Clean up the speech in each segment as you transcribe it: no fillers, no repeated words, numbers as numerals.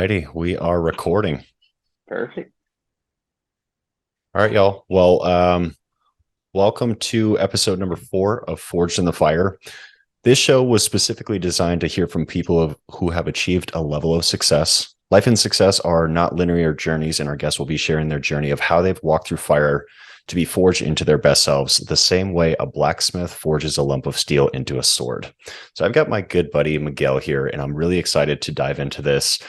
righty, we are recording. Perfect. All right, y'all. Well, welcome to episode number 4 of Forged in the Fire. This show was specifically designed to hear from who have achieved a level of success. Life and success are not linear journeys, and our guests will be sharing their journey of how they've walked through fire to be forged into their best selves, the same way a blacksmith forges a lump of steel into a sword. So I've got my good buddy Miguel here, and I'm really excited to dive into this.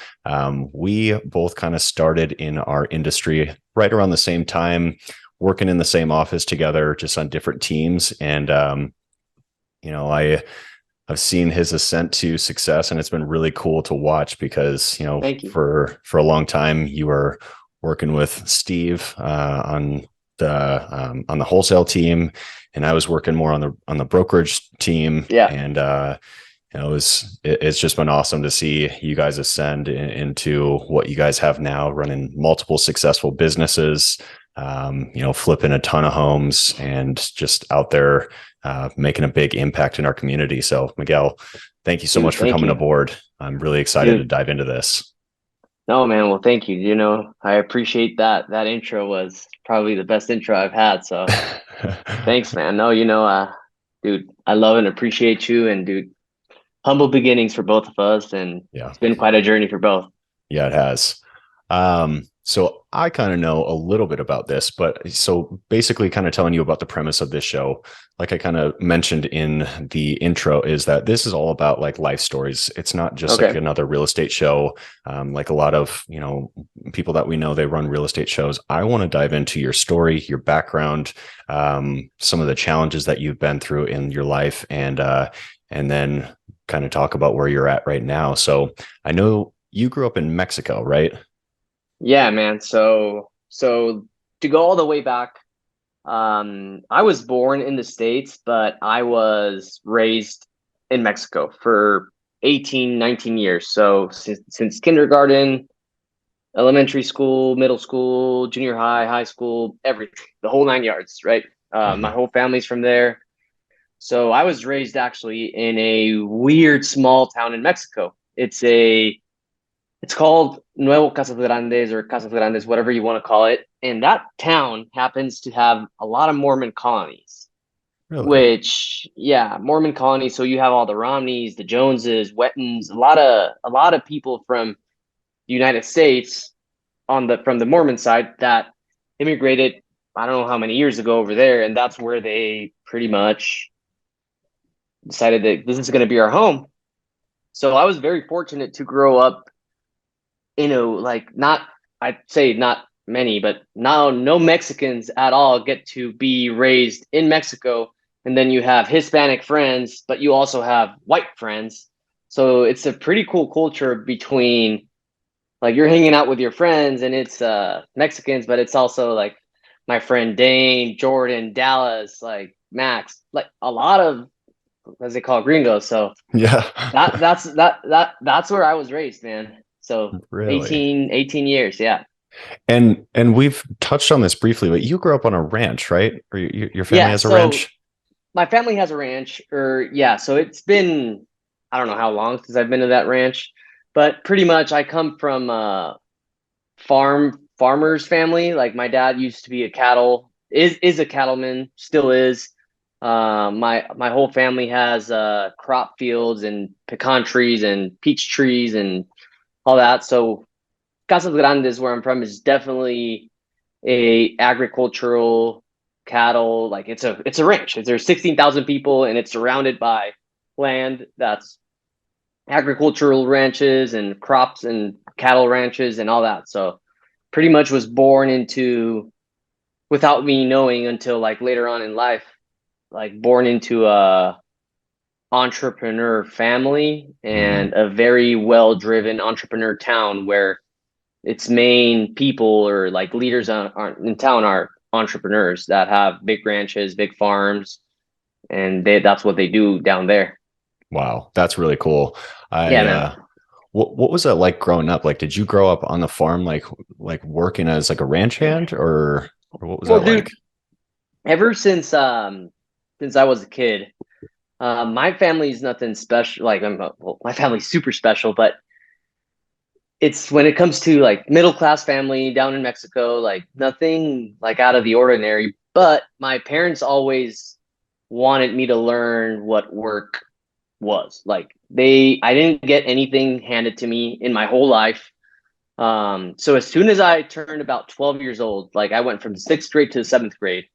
We both kind of started in our industry right around the same time, working in the same office together, just on different teams. And I've seen his ascent to success, and it's been really cool to watch because Thank you. for a long time you were working with Steve on the wholesale team, and I was working more on the brokerage team. Yeah. And it's just been awesome to see you guys ascend into what you guys have now, running multiple successful businesses, flipping a ton of homes and just out there making a big impact in our community. So Miguel, thank you so Dude, much for thank coming you. aboard. I'm really excited to Dude. dive into this. No, man. Well, thank you. I appreciate that. That intro was probably the best intro I've had. So thanks, man. No, dude, I love and appreciate you. And dude, humble beginnings for both of us. And Yeah. it's been quite a journey for both. Yeah, it has. So I kind of know a little bit about this, but so basically kind of telling you about the premise of this show, like I kind of mentioned in the intro, is that this is all about like life stories. It's not just like Okay. another real estate show. Like a lot of, people that we know, they run real estate shows. I want to dive into your story, your background, some of the challenges that you've been through in your life, and then kind of talk about where you're at right now. So I know you grew up in Mexico, right? Yeah, man. So to go all the way back, I was born in the States, but I was raised in Mexico for 18, 19 years. So since kindergarten, elementary school, middle school, junior high, high school, everything, the whole nine yards, right? My Mhm. whole family's from there. So I was raised actually in a weird small town in Mexico. It's called Nuevo Casas Grandes or Casas Grandes, whatever you want to call it. And that town happens to have a lot of Mormon colonies, Really? which, yeah, Mormon colonies. So you have all the Romneys, the Joneses, Wettons, a lot of people from the United States from the Mormon side that immigrated, I don't know how many years ago over there, and that's where they pretty much decided that this is going to be our home. So I was very fortunate to grow up like not, I'd say not many, but now no Mexicans at all get to be raised in Mexico. And then you have Hispanic friends, but you also have white friends. So it's a pretty cool culture between like you're hanging out with your friends and it's Mexicans, but it's also like my friend Dane, Jordan, Dallas, like Max, like a lot of as they call gringos. So Yeah. that's where I was raised, man. So Really? 18 years, yeah. And we've touched on this briefly, but you grew up on a ranch, right? Or your family Yeah, has a so ranch? my family has a ranch, or yeah, so it's been I don't know how long since I've been to that ranch, but pretty much I come from farmers family. Like my dad used to be a cattle is a cattleman, still is. My whole family has crop fields and pecan trees and peach trees and all that. So Casas Grandes, where I'm from, is definitely a agricultural cattle. Like it's a ranch. There's 16,000 people, and it's surrounded by land that's agricultural ranches and crops and cattle ranches and all that. So pretty much was born into without me knowing until like later on in life, like born into a entrepreneur family Mhm. and a very well driven entrepreneur town where its main people or like leaders in town are entrepreneurs that have big ranches, big farms, and that's what they do down there. Wow, that's really cool. Yeah, I man. what was that like growing up? Like, did you grow up on the farm, like working as like a ranch hand, or what was Well, that like? dude, ever since I was a kid, my family's nothing special. Like, well, my family's super special, but it's when it comes to like middle class family down in Mexico, like nothing like out of the ordinary. But my parents always wanted me to learn what work was. Like I didn't get anything handed to me in my whole life. So as soon as I turned about 12 years old, like I went from sixth grade to seventh grade.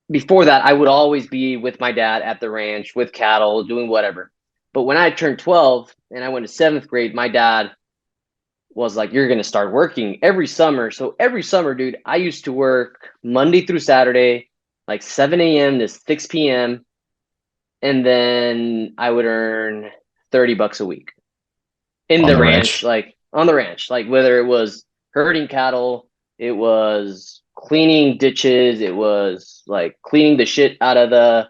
Before that, I would always be with my dad at the ranch with cattle, doing whatever. But when I turned 12 and I went to seventh grade, my dad was like, "You're going to start working every summer." So every summer, dude, I used to work Monday through Saturday, like 7 a.m. to 6 p.m. And then I would earn $30 a week in On the the ranch, ranch. like on the ranch, like whether it was herding cattle, it was cleaning ditches, it was like cleaning the shit out of the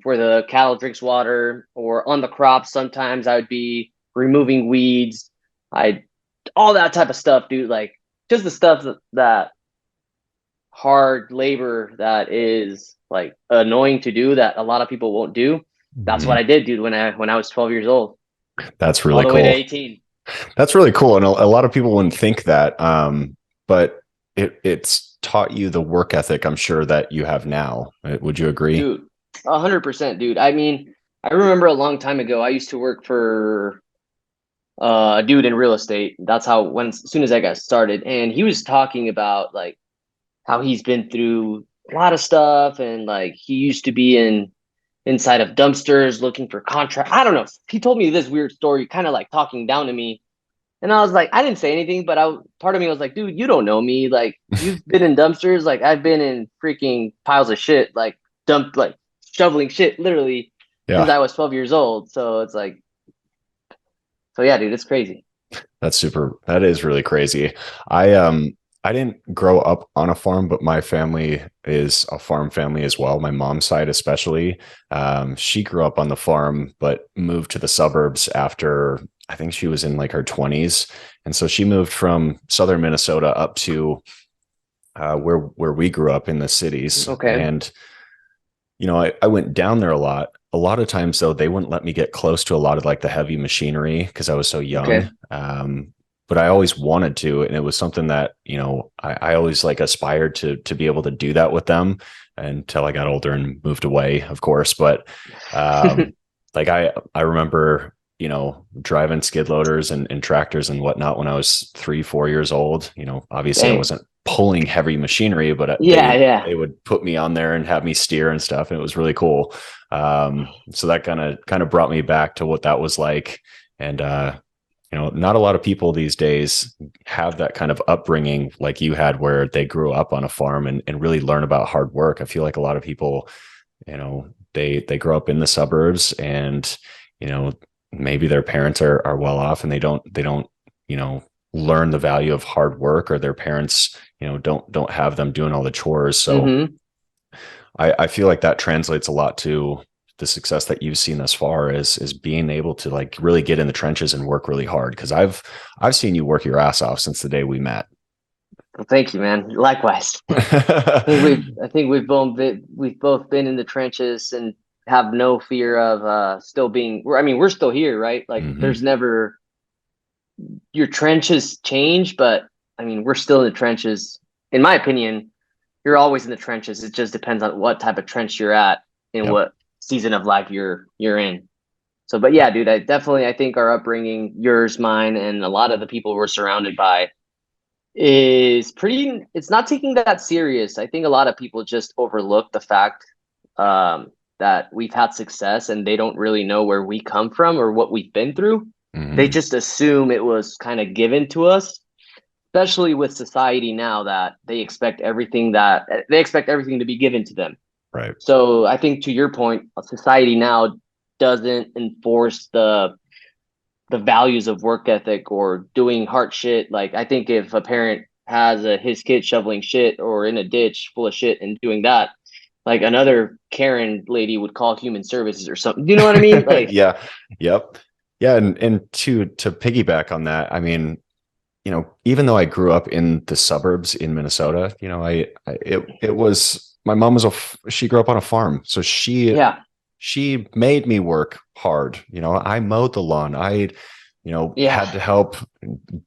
where the cattle drinks water, or on the crops. Sometimes I would be removing weeds. I all that type of stuff, dude. Like just the stuff that hard labor that is like annoying to do that a lot of people won't do. That's what Mhm. I did, dude, when I was 12 years old, That's all really the way to cool. 18. That's really cool. And a lot of people wouldn't think that. But it's taught you the work ethic, I'm sure, that you have now. Would you agree? Dude, 100%, dude. I mean, I remember a long time ago, I used to work for a dude in real estate. That's how when as soon as I got started, and he was talking about like how he's been through a lot of stuff, and like he used to be inside of dumpsters looking for contract. I don't know. He told me this weird story, kind of like talking down to me. And I was like, I didn't say anything, but part of me was like, dude, you don't know me. Like, you've been in dumpsters. Like, I've been in freaking piles of shit, like like shoveling shit, literally, since Yeah, I was 12 years old. So it's like, so yeah, dude, it's crazy. that's super. That is really crazy. I didn't grow up on a farm, but my family is a farm family as well. My mom's side, especially. She grew up on the farm, but moved to the suburbs after I think she was in like her 20s. And so she moved from southern Minnesota up to where we grew up in the cities. Okay. And I went down there a lot. A lot of times, though, they wouldn't let me get close to a lot of like the heavy machinery because I was so young. Okay. But I always wanted to, and it was something that I always like aspired to be able to do that with them until I got older and moved away, of course. But like I remember driving skid loaders and tractors and whatnot when I was 3-4 years old. Obviously I Dang. wasn't pulling heavy machinery, but Yeah, yeah. they would put me on there and have me steer and stuff, and it was really cool. So that kind of brought me back to what that was like. And not a lot of people these days have that kind of upbringing like you had, where they grew up on a farm and really learn about hard work. I feel like a lot of people, they grow up in the suburbs, and maybe their parents are well off, and they don't learn the value of hard work, or their parents don't have them doing all the chores. So Mm-hmm. I feel like that translates a lot to the success that you've seen thus far, is being able to like really get in the trenches and work really hard. Because I've seen you work your ass off since the day we met. Well, thank you, man. Likewise. I think we've both been in the trenches and have no fear of still being. I mean, we're still here, right? Like, Hmm. there's never your trenches change, but I mean, we're still in the trenches. In my opinion, you're always in the trenches. It just depends on what type of trench you're at and Yep. what season of life you're in. So, but yeah, dude, I think our upbringing, yours, mine, and a lot of the people we're surrounded by is pretty. It's not taking that serious. I think a lot of people just overlook the fact um, that we've had success and they don't really know where we come from or what we've been through. They Hmm. just assume it was kind of given to us, especially with society now that they expect everything to be given to them. Right. So I think to your point, society now doesn't enforce the values of work ethic or doing hard shit. Like I think if a parent has his kid shoveling shit or in a ditch full of shit and doing that, like another Karen lady would call human services or something. You know what I mean? Like, Yeah. Yep. Yeah. And to piggyback on that, I mean, even though I grew up in the suburbs in Minnesota, it was my mom she grew up on a farm, so she yeah, she made me work hard. I mowed the lawn. Yeah. had to help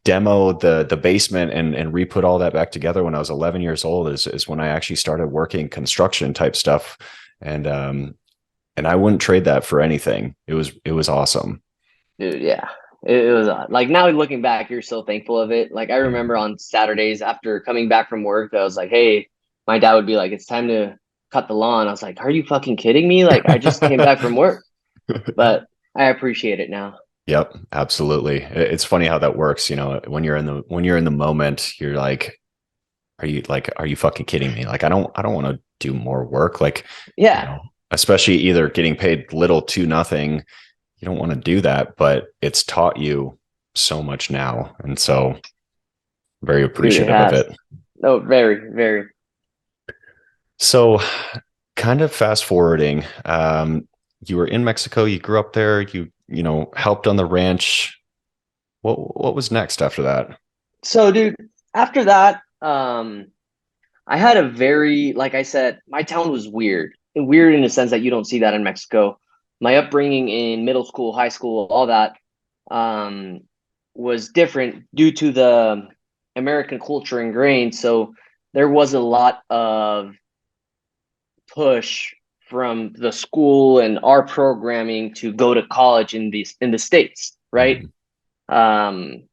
demo the basement and re-put all that back together when I was 11 years old is when I actually started working construction type stuff. And I wouldn't trade that for anything. It was awesome. Dude, yeah. It was like now looking back, you're so thankful of it. Like I remember on Saturdays after coming back from work, I was like, hey, my dad would be like, it's time to cut the lawn. I was like, are you fucking kidding me? Like I just came back from work. But I appreciate it now. Yep, absolutely. It's funny how that works. When you're in the moment, you're like, are you fucking kidding me? Like, I don't want to do more work. Like, you Yeah. know, especially either getting paid little to nothing. You don't want to do that, but it's taught you so much now. And so very Dude, it appreciative of has. it. No, very, very. So kind of fast forwarding, you were in Mexico, you grew up there, you helped on the ranch. What was next after that? So, dude, after that, I had a very, like I said, my town was weird. Weird in the sense that you don't see that in Mexico. My upbringing in middle school, high school, all that, um, was different due to the American culture ingrained. So there was a lot of push from the school and our programming to go to college in the States, right? Mhm. Um,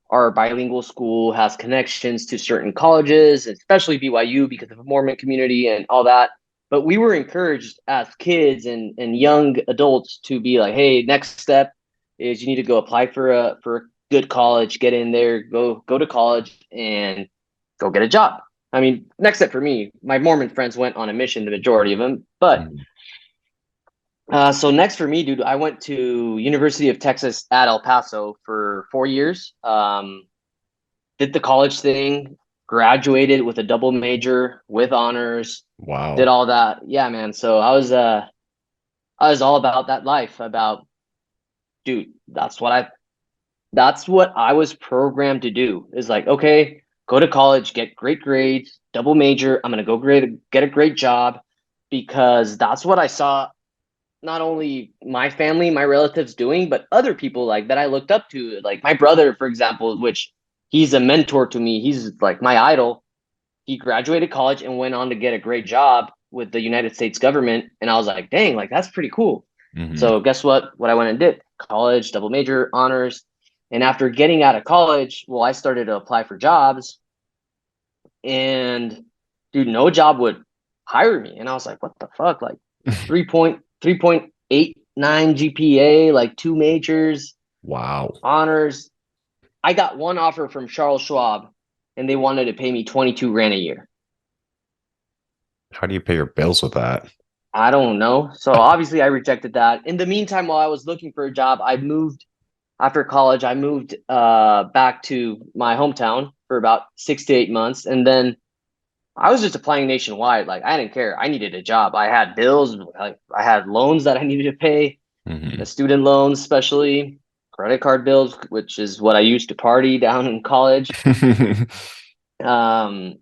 our bilingual school has connections to certain colleges, especially BYU because of the Mormon community and all that. But we were encouraged as kids and young adults to be like, hey, next step is you need to go apply for a good college, get in there, go to college and go get a job. I mean, next step for me, my Mormon friends went on a mission, the majority of them. But Mhm. so next for me, dude, I went to University of Texas at El Paso for 4 years. Did the college thing, graduated with a double major with honors, did Wow. all that. Yeah, man. So I was all about that life, about dude, that's what I was programmed to do. Is like, okay, go to college, get great grades, double major. I'm gonna get a great job because that's what I saw not only my family, my relatives doing, but other people like that I looked up to. Like my brother, for example, which he's a mentor to me. He's like my idol. He graduated college and went on to get a great job with the United States government. And I was like, dang, like that's pretty cool. Hmm. So guess what? What I went and did, college, double major, honors. And after getting out of college, well, I started to apply for jobs and dude, no job would hire me. And I was like, what the fuck? Like 3.89 GPA, like two majors, Wow. honors. I got one offer from Charles Schwab and they wanted to pay me 22 grand a year. How do you pay your bills with that? I don't know. So obviously I rejected that. In the meantime, while I was looking for a job, I moved after college. I moved back to my hometown for about 6 to 8 months. And then I was just applying nationwide. Like I didn't care. I needed a job. I had bills. Like I had loans that I needed to pay, the Hmm. student loans, especially credit card bills, which is what I used to party down in college. Um,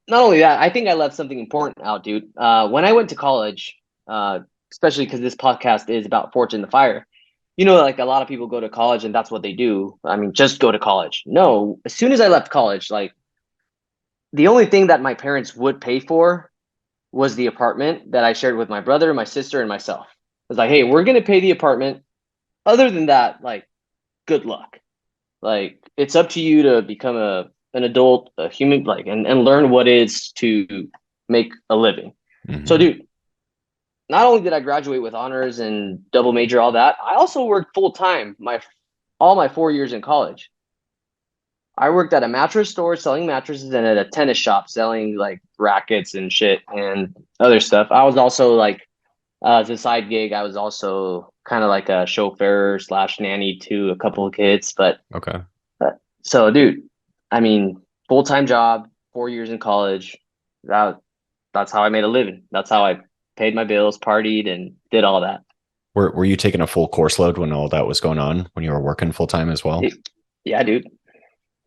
Not only that, I think I left something important out, dude. When I went to college, uh, especially because this podcast is about Fortune the Fire, like a lot of people go to college and that's what they do. I mean, just go to college. No, as soon as I left college, like the only thing that my parents would pay for was the apartment that I shared with my brother, my sister, and myself. It's like, hey, we're gonna pay the apartment. Other than that, like, good luck. Like, it's up to you to become an adult, a human, like, and learn what it is to make a living. So, Hmm. dude, not only did I graduate with honors and double major, all that, I also worked full time all my 4 years in college. I worked at a mattress store selling mattresses and at a tennis shop selling like rackets and shit and other stuff. I was also like, as a side gig, I was also kind of like a chauffeur slash nanny to a couple of kids. Okay. So, dude, I mean, full time job, 4 years in college. That that's how I made a living. That's how I paid my bills, partied, and did all that. Were you taking a full course load when all that was going on when you were working full time as well? Yeah, dude.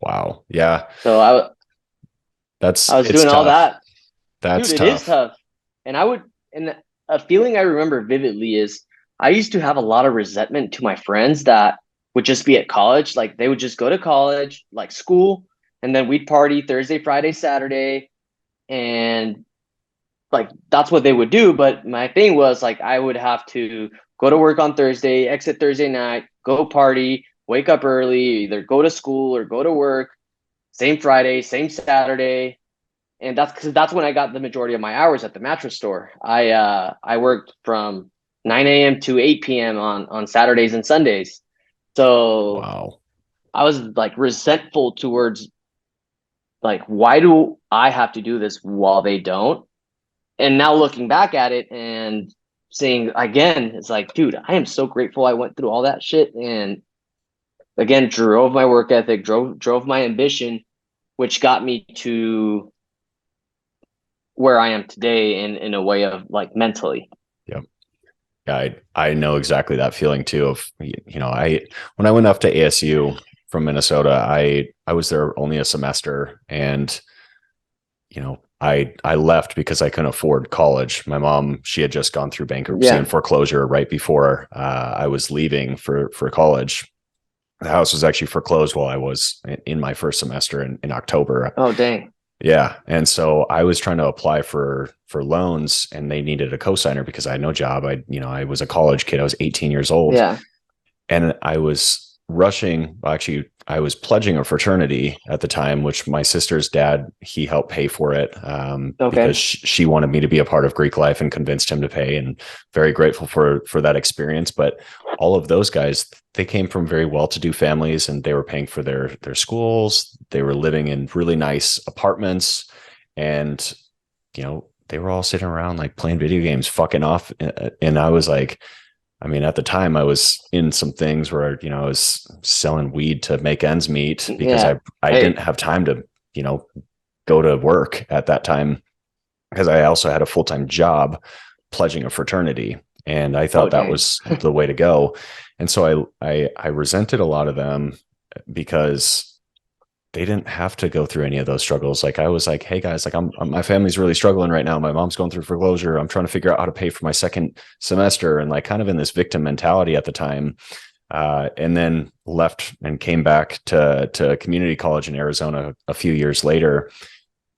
Wow. Yeah. So I was It's doing all tough. that. Dude, That's it is tough. tough. And a feeling I remember vividly is I used to have a lot of resentment to my friends that would just be at college. Like they would just go to college, like school, and then we'd party Thursday, Friday, Saturday, and like that's what they would do. But my thing was like I would have to go to work on Thursday, exit Thursday night, go party, wake up early, either go to school or go to work, same Friday, same Saturday. And that's because that's when I got the majority of my hours at the mattress store. I worked from 9 a.m. to 8 p.m. on Saturdays and Sundays. So Wow. I was like resentful towards like why do I have to do this while they don't? And now looking back at it and seeing again, it's like, dude, I am so grateful I went through all that shit and again drove my work ethic, drove my ambition, which got me to where I am today in a way of like mentally. Yep. Yeah, I know exactly that feeling too of, I when I went up to ASU from Minnesota, I was there only a semester, and I left because I couldn't afford college. My mom, she had just gone through bankruptcy and foreclosure right before I was leaving for college. The house was actually foreclosed while I was in my first semester in October. Oh dang. Yeah. And so I was trying to apply for loans, and they needed a cosigner because I had no job. I was a college kid. I was 18 years old. Yeah. And I was rushing. Well, actually, I was pledging a fraternity at the time, which my sister's dad, he helped pay for it because Okay. she wanted me to be a part of Greek life and convinced him to pay. And very grateful for that experience. But all of those guys, they came from very well-to-do families, and they were paying for their schools. They were living in really nice apartments, and they were all sitting around like playing video games, fucking off. And I was like, I mean, at the time I was in some things where, I was selling weed to make ends meet because Yeah. I Hey. didn't have time to, go to work at that time, because I also had a full-time job pledging a fraternity. And I Oh thought that dang. was the way to go. And so I resented a lot of them because they didn't have to go through any of those struggles. Like I was like, hey guys, like my family's really struggling right now. My mom's going through foreclosure. I'm trying to figure out how to pay for my second semester, and like kind of in this victim mentality at the time. And then left and came back to community college in Arizona a few years later.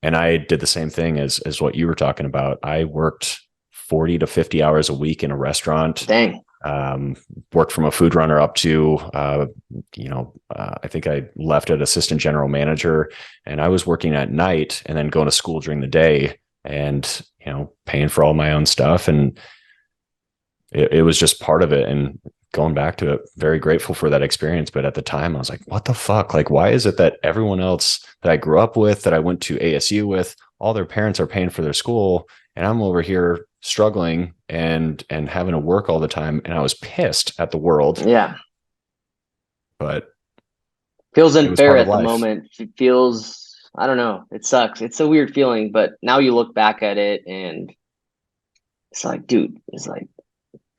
And I did the same thing as what you were talking about. I worked 40 to 50 hours a week in a restaurant. Dang. Worked from a food runner up to, I think I left at assistant general manager, and I was working at night and then going to school during the day, and, paying for all my own stuff. And it was just part of it. And going back to it, very grateful for that experience. But at the time I was like, what the fuck? Like, why is it that everyone else that I grew up with, that I went to ASU with, all their parents are paying for their school, and I'm over here struggling and having to work all the time? And I was pissed at the world, Yeah. but Feels it was unfair part of at the life. moment. It feels, I don't know. It sucks. It's a weird feeling, but now you look back at it and it's like, dude, it's like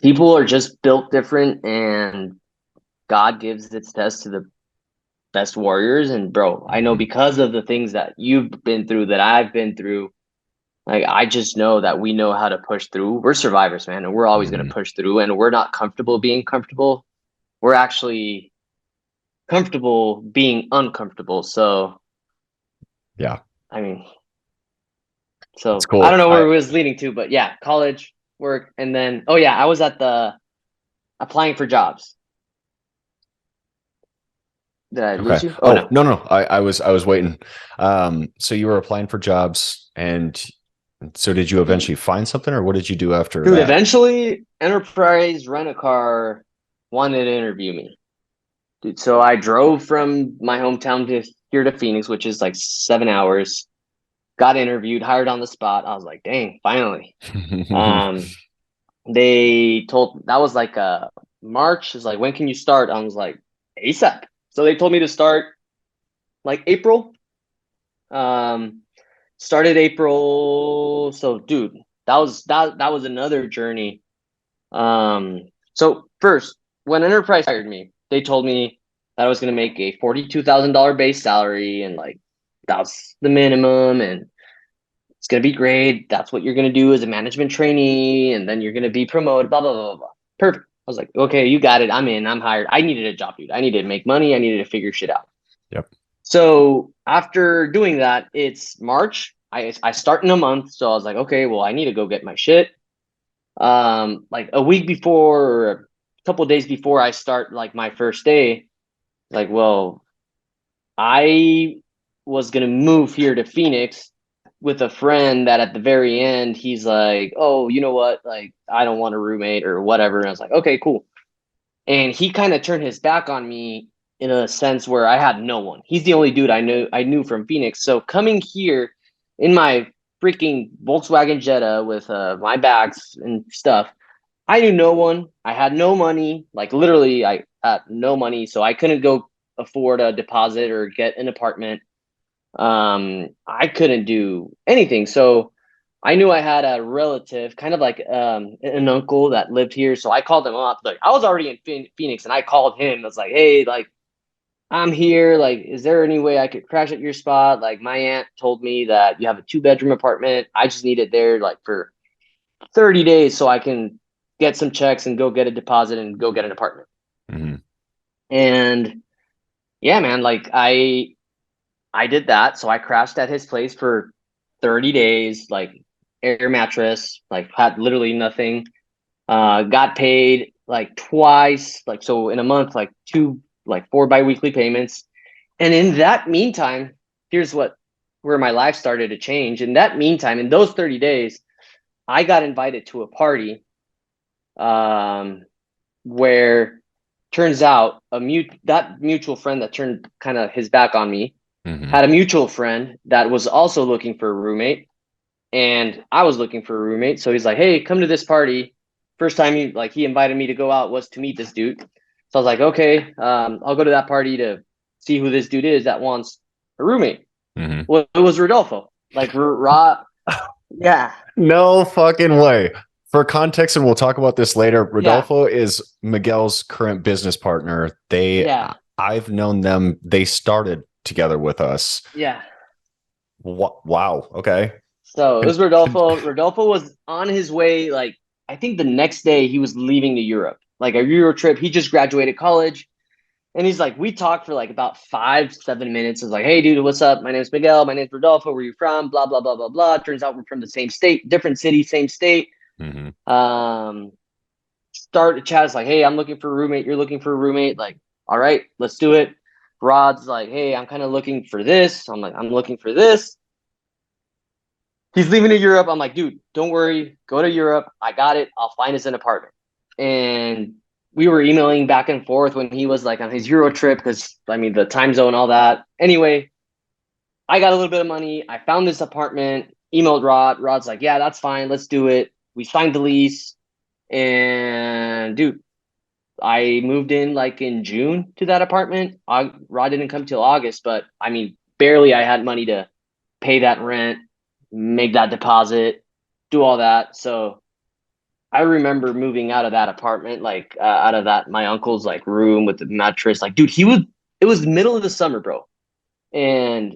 people are just built different and God gives its test to the best warriors. And bro, I know Mhm. because of the things that you've been through, that I've been through, like I just know that we know how to push through. We're survivors, man, and we're always going to Mhm. push through. And we're not comfortable being comfortable. We're actually comfortable being uncomfortable. So, Yeah, I mean, it's so I don't cool. know where it was leading to, but yeah, college, work, and then oh yeah, I was at the applying for jobs. Did I Okay. lose you? Oh Oh, no. no. I was waiting. So you were applying for jobs, and so did you eventually find something, or what did you do after Dude, that? eventually Enterprise Rent a Car wanted to interview me. Dude, so I drove from my hometown to here to Phoenix, which is like 7 hours. Got interviewed, hired on the spot. I was like, dang, finally. Um, they told that was like March. Is like, when can you start? I was like, ASAP. So they told me to start like April. Um, Started April. So dude, that was another journey. So first, when Enterprise hired me, they told me that I was gonna make a $42,000 base salary, and like that's the minimum, and it's gonna be great. That's what you're gonna do as a management trainee, and then you're gonna be promoted. Blah blah blah blah. Perfect. was like, okay, you got it. I'm in. I'm hired. I needed a job, dude. I needed to make money. I needed to figure shit out. Yep. So after doing that, it's March. I start in a month. So I was like, okay, well, I need to go get my shit. Like a week before or a couple days before I start like my first day, like, well, I was gonna move here to Phoenix with a friend that at the very end he's like, oh, you know what? Like, I don't want a roommate or whatever. And I was like, okay, cool. And he kind of turned his back on me in a sense where I had no one. He's the only dude I knew from Phoenix. So coming here in my freaking Volkswagen Jetta with my bags and stuff, I knew no one. I had no money. Like literally, I had no money, so I couldn't go afford a deposit or get an apartment. I couldn't do anything. So I knew I had a relative, kind of like an uncle that lived here. So I called him up. Like I was already in Phoenix, and I called him. I was like, "Hey, like I'm here. Like, is there any way I could crash at your spot? Like my aunt told me that you have a 2-bedroom apartment. I just need it there, like for 30 days, so I can get some checks and go get a deposit and go get an apartment." Mm-hmm. And yeah, man, like I did that. So I crashed at his place for 30 days, like air mattress, like had literally nothing. Got paid like twice, like so in a month, like like 4 biweekly payments. And in that meantime, here's where my life started to change. In that meantime, in those 30 days, I got invited to a party um, where turns out that mutual friend that turned kind of his back on me Mm-hmm. had a mutual friend that was also looking for a roommate, and I was looking for a roommate. So he's like, "Hey, come to this party." First time he invited me to go out was to meet this dude. So I was like, "Okay, I'll go to that party to see who this dude is that wants a roommate." Mm-hmm. Well, it was Rodolfo. Like raw, yeah, No fucking way. For context, and we'll talk about this later, yeah, Rodolfo is Miguel's current business partner. yeah, I've known them. They started together with us. yeah. Wow. Okay. So it was Rodolfo. Rodolfo was on his way. Like I think the next day he was leaving to Europe, like a Euro trip. He just graduated college. And he's like, we talked for like about 5-7 minutes. It's like, hey, dude, what's up? My name's Miguel. My name's Rodolfo. Where you from? Blah, blah, blah, blah, blah. Turns out we're from the same state, different city, same state. Mm-hmm. Start to chat. It's like, hey, I'm looking for a roommate. You're looking for a roommate. Like, all right, let's do it. Rod's like, hey, I'm kind of looking for this. I'm like, I'm looking for this. He's leaving to Europe. I'm like, dude, don't worry. Go to Europe. I got it. I'll find us an apartment. And we were emailing back and forth when he was like on his Euro trip because I mean the time zone, all that. Anyway, I got a little bit of money. I found this apartment, emailed Rod. Rod's like, yeah, that's fine. Let's do it. We signed the lease. And dude, I moved in like in June to that apartment. Rod didn't come till August, but I mean, barely I had money to pay that rent, make that deposit, do all that. So I remember moving out of that apartment, like out of that my uncle's like room with the mattress. Like, dude, it was the middle of the summer, bro. And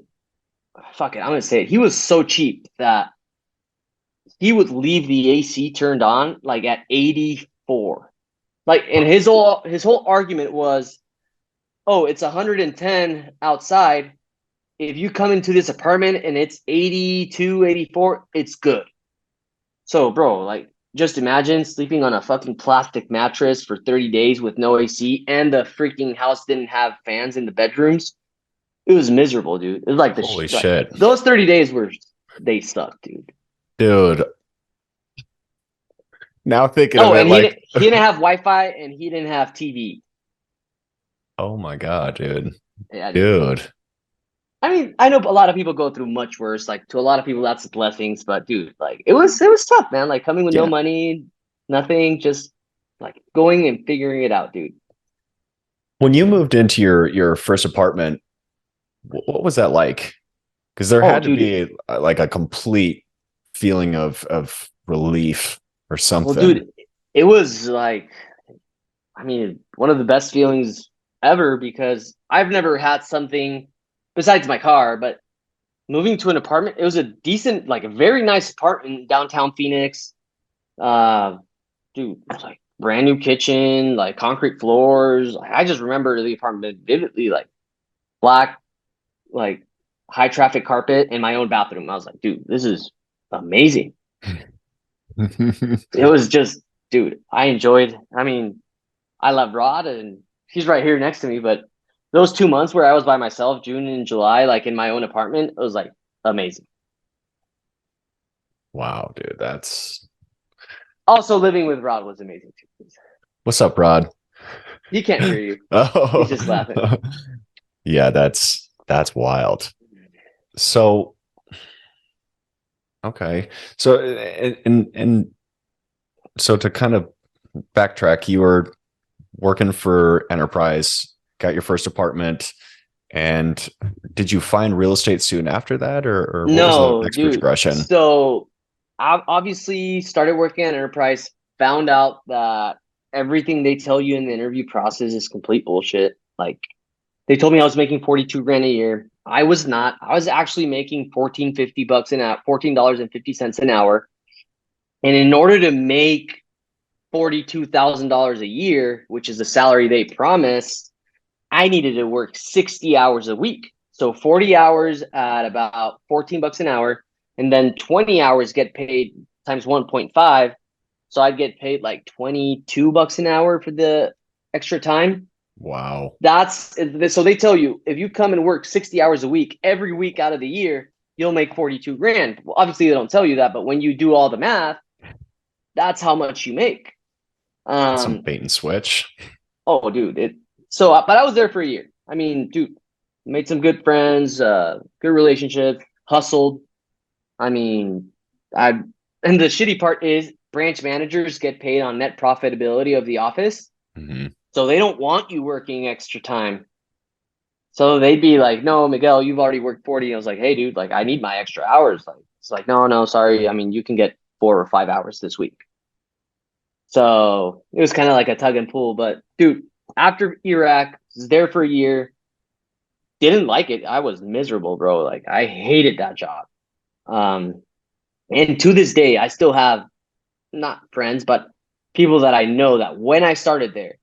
fuck it, I'm gonna say it. He was so cheap that he would leave the AC turned on like at 84. Like, and his whole argument was, oh, it's 110 outside. If you come into this apartment and it's 82, 84, it's good. So, bro, like, just imagine sleeping on a fucking plastic mattress for 30 days with no AC, and the freaking house didn't have fans in the bedrooms. It was miserable, dude. It was like Holy like shit. those 30 days they sucked, dude. Dude. Now thinking of Oh, it and like, he didn't have Wi-Fi and he didn't have TV. oh my God, dude. Yeah, dude. Dude. I mean, I know a lot of people go through much worse. Like to a lot of people, that's blessings. But dude, like it was tough, man. Like coming with no Yeah. money, nothing, just like going and figuring it out, dude. When you moved into your first apartment, what was that like? Because there Oh, had to dude. be like a complete feeling of relief or Well, something. dude, it was like, I mean, one of the best feelings ever because I've never had something besides my car, but moving to an apartment, it was a decent, like a very nice apartment in downtown Phoenix. Uh, dude, it was like brand new kitchen, like concrete floors. I just remember the apartment vividly, like black, like high traffic carpet in my own bathroom. I was like, dude, this is amazing. It was just, dude, I enjoyed. I mean, I love Rod and he's right here next to me, but those 2 months where I was by myself, June and July, like in my own apartment, it was like amazing. Wow, dude, that's Also, living with Rod was amazing too. what's up, Rod? He can't hear you. He's just laughing. Oh, yeah, that's wild. So, okay. So, and so to kind of backtrack, you were working for Enterprise, got your first apartment, and did you find real estate soon after that, or what was the No, next dude. progression? So I obviously started working at Enterprise, found out that everything they tell you in the interview process is complete bullshit. Like they told me I was making 42 grand a year. I was not. I was actually making 14.50 bucks an hour, $14.50 an hour. And in order to make $42,000 a year, which is the salary they promised, I needed to work 60 hours a week. So 40 hours at about 14 bucks an hour, and then 20 hours get paid times 1.5. So I'd get paid like 22 bucks an hour for the extra time. Wow. That's so they tell you if you come and work 60 hours a week every week out of the year, you'll make 42 grand. Well, obviously they don't tell you that, but when you do all the math, that's how much you make. That's some bait and switch. Oh, dude, but I was there for a year. I mean, dude, made some good friends, good relationships, hustled. I mean, I and the shitty part is branch managers get paid on net profitability of the office. Mm-hmm. So they don't want you working extra time. So they'd be like, "No, Miguel, you've already worked 40." And I was like, "Hey, dude, like I need my extra hours." Like it's like, "No, no, sorry. I mean, you can get 4 or 5 hours this week." So it was kind of like a tug and pull. But dude, after Iraq, was there for a year, didn't like it. I was miserable, bro. Like I hated that job. Um, and to this day, I still have not friends, but people that I know that when I started there,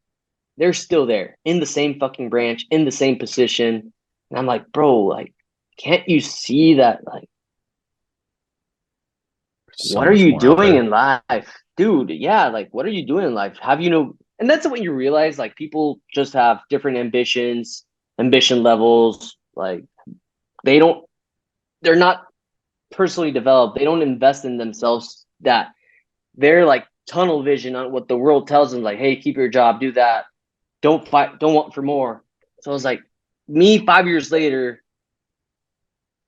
they're still there in the same fucking branch, in the same position. And I'm like, bro, like, can't you see that? Like, So what are much you more out doing there. in life, dude? Yeah, like, what are you doing in life? Have you know? And that's when you realize, like, people just have different ambitions, ambition levels. Like, they don't, they're not personally developed. They don't invest in themselves. That they're like tunnel vision on what the world tells them. Like, hey, keep your job, do that. Don't fight. Don't want for more. So I was like, me 5 years later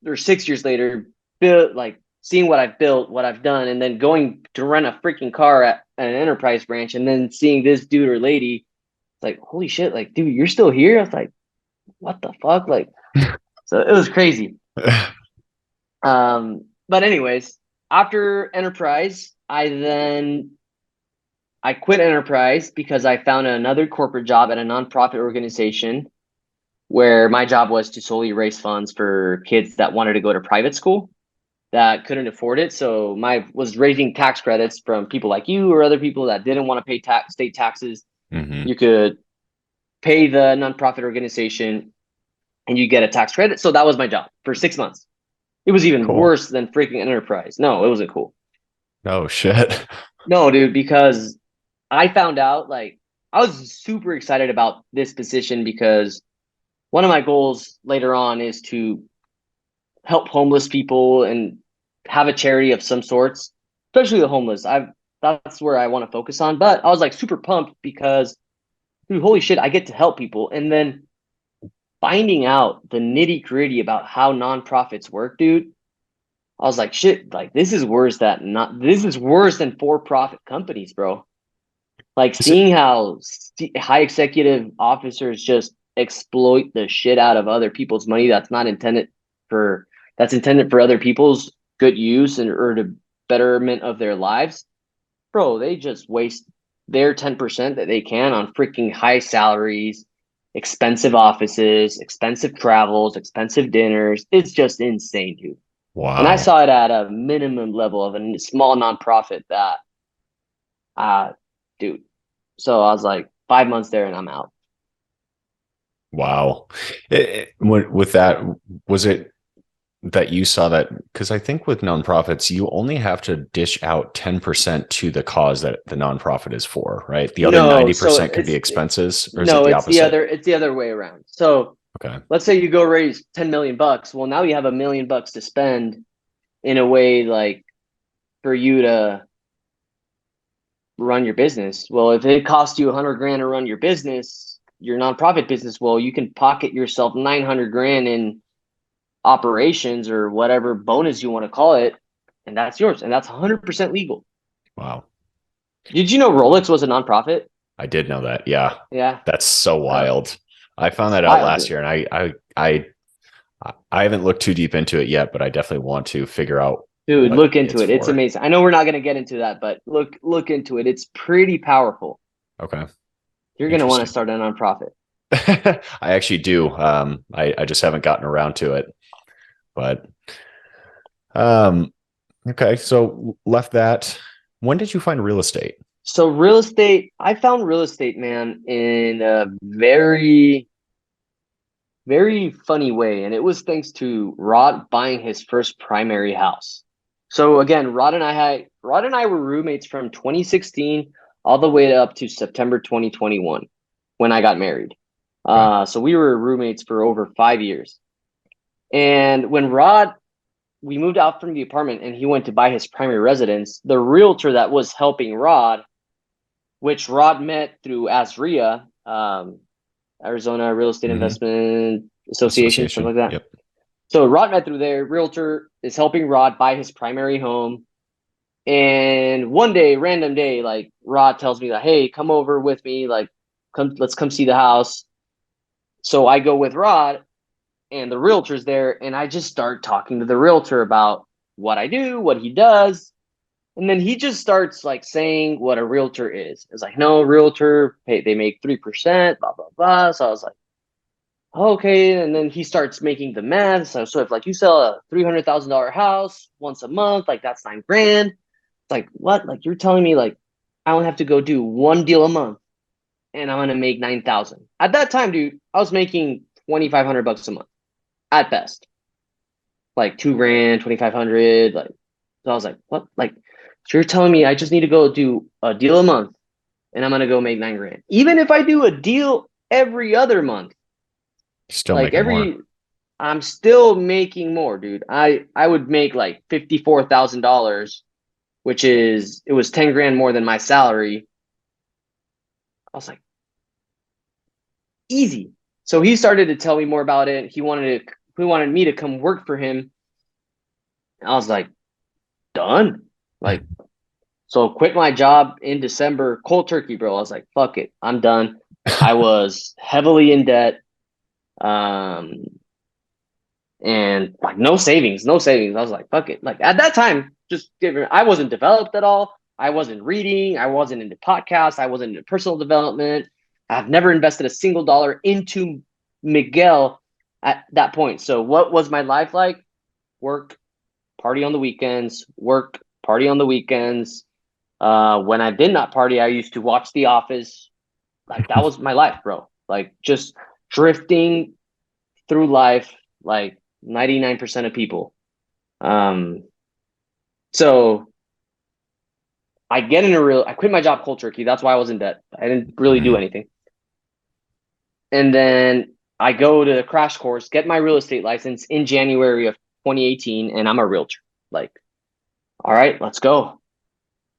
or 6 years later, built like seeing what I've built, what I've done, and then going to rent a freaking car at an enterprise branch, and then seeing this dude or lady, it's like, holy shit, like, dude, you're still here? I was like, what the fuck? Like, so it was crazy. But anyways, after enterprise, I quit enterprise because I found another corporate job at a nonprofit organization where my job was to solely raise funds for kids that wanted to go to private school that couldn't afford it. So my was raising tax credits from people like you or other people that didn't want to pay state taxes. Mm-hmm. You could pay the nonprofit organization and you get a tax credit. So that was my job for 6 months. It was even Cool. worse than freaking enterprise. No, it wasn't cool. Oh shit. No, dude, because I found out like I was super excited about this position because one of my goals later on is to help homeless people and have a charity of some sorts, especially the homeless. That's where I want to focus on. But I was like super pumped because dude, holy shit, I get to help people. And then finding out the nitty gritty about how nonprofits work, dude, I was like, shit, like this is worse than for-profit companies, bro. Like Is it seeing how high executive officers just exploit the shit out of other people's money for that's intended for other people's good use and or the betterment of their lives, bro. They just waste their 10% that they can on freaking high salaries, expensive offices, expensive travels, expensive dinners. It's just insane, dude. And I wow. saw it at a minimum level of a small nonprofit that, uh, dude. So I was like 5 months there and I'm out. Wow. With that, was it that you saw that? Because I think with nonprofits, you only have to dish out 10% to the cause that the nonprofit is for, right? The other No, so 90% could be it's expenses, or is it no, the opposite? it's the other way around. So Okay. let's say you go raise 10 million bucks. Well, now you have $1 million to spend in a way like for you to run your business. Well, if it costs you 100 grand to run your business, your nonprofit business, well, you can pocket yourself 900 grand in operations or whatever bonus you want to call it, and that's yours, and that's 100% legal. Wow. Did you know Rolex was a nonprofit? I did know that. Yeah. Yeah, That's so wild. I found it's that out wild, last dude. year, and I haven't looked too deep into it yet, but I definitely want to figure out Dude, what look into it's it. It's for. amazing. I know we're not going to get into that, but look into it. It's pretty powerful. Okay. You're going to want to Interesting. start a nonprofit. I actually do. I just haven't gotten around to it, but um, okay. So left that. When did you find real estate? So real estate, I found real estate, man, in a very, very funny way. And it was thanks to Rod buying his first primary house. So again, Rod and I were roommates from 2016 all the way up to September 2021 when I got married. Okay. So we were roommates for over 5 years. And when Rod we moved out from the apartment and he went to buy his primary residence, the realtor that was helping Rod, which Rod met through ASRIA, Arizona Real Estate Mm-hmm. Investment Association, something Association. like that. Yep. So Rod met through there. Realtor is helping Rod buy his primary home. And one day, random day, like Rod tells me like, "Hey, come over with me. Like, let's come see the house." So I go with Rod, and the realtor's there, and I just start talking to the realtor about what I do, what he does. And then he just starts like saying what a realtor is. It's like, no, realtor, hey, they make 3%, blah, blah, blah. So I was like, okay. And then he starts making the math. So if like you sell a $300,000 house once a month, like that's 9 grand. It's like, what? Like you're telling me like I only have to go do one deal a month and I'm gonna make 9,000. At that time, dude, I was making 2,500 bucks a month at best. Like 2 grand, 2,500. Like, so I was like, what? Like, so you're telling me I just need to go do a deal a month and I'm gonna go make 9 grand. Even if I do a deal every other month, Still like making more. I'm still making more, dude. I would make like $54,000, which is it was 10 grand more than my salary. I was like, easy. So he started to tell me more about it. He wanted me to come work for him. I was like, done. Like, so quit my job in December, cold turkey, bro. I was like, fuck it, I'm done. I was heavily in debt, um, and like no savings, no savings. I was like, fuck it. Like at that time, I wasn't developed at all. I wasn't reading. I wasn't into podcasts. I wasn't into personal development. I've never invested a single dollar into Miguel at that point. So what was my life like? Work, party on the weekends, work, party on the weekends. When I did not party, I used to watch The Office. Like that was my life, bro. Like just drifting through life, like 99% of people. Um, so I quit my job cold turkey. That's why I was in debt. I didn't really do Mhm. anything. And then I go to the crash course, get my real estate license in January of 2018, and I'm a realtor. Like, all right, let's go.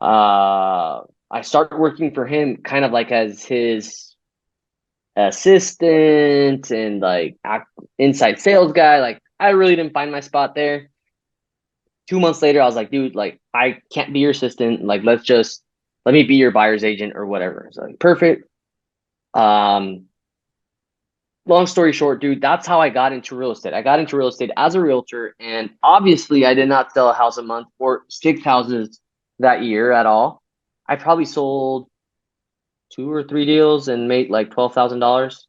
I started working for him kind of like as his assistant and like inside sales guy. Like I really didn't find my spot there. 2 months later, I was like, dude, like I can't be your assistant. Like let me be your buyer's agent or whatever. So like, perfect. Um, Long story short, dude, that's how I got into real estate. I got into real estate as a realtor, and obviously, I did not sell a house a month or 6 houses that year at all. I probably sold 2 or 3 deals and made like $12,000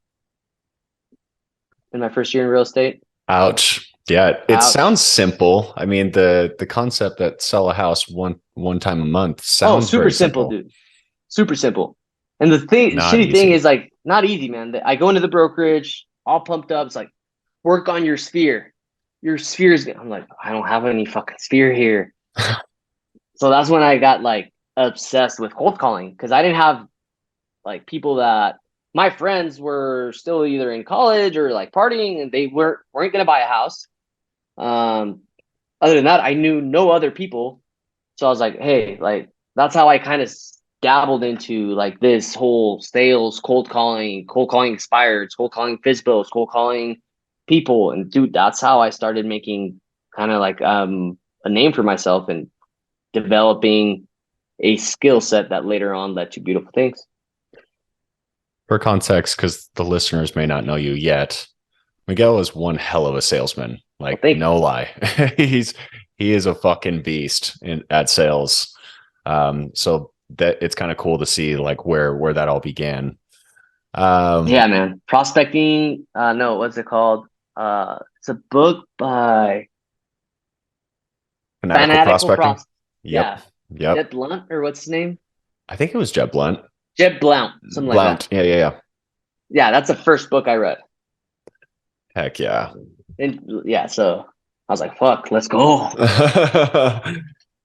in my first year in real estate. Ouch. Yeah, it Ouch. sounds simple. I mean, the concept that sell a house one time a month Oh, sounds super very simple, simple. dude. Super simple. And the Not shitty thing easy. is like not easy, man. I go into the brokerage, all pumped up. It's like, work on your sphere. Your sphere is. I'm like, I don't have any fucking sphere here. So that's when I got like obsessed with cold calling because I didn't have like people that my friends were still either in college or like partying and they weren't gonna buy a house. Um, Other than that, I knew no other people. So I was like, hey, like that's how I kind of dabbled into like this whole sales, cold calling expireds, cold calling FISBOs, cold calling people. And dude, that's how I started making kind of like a name for myself and developing a skill set that later on led to beautiful things. For context, because the listeners may not know you yet, Miguel is one hell of a salesman. Well, Like, thank you. no lie. He is a fucking beast at sales. So that it's kind of cool to see like where that all began. Yeah, man. Prospecting. No, what's it called? It's a book by Fanatical Fanatical prospecting. Pros. Yep. Yeah, Yep. Jeb Blunt or what's his name? I think it was Jeb Blunt. Jeb Blount, something like that. Blount. Yeah, yeah, yeah. Yeah, that's the first book I read. Heck yeah. And yeah, so I was like, fuck, let's go.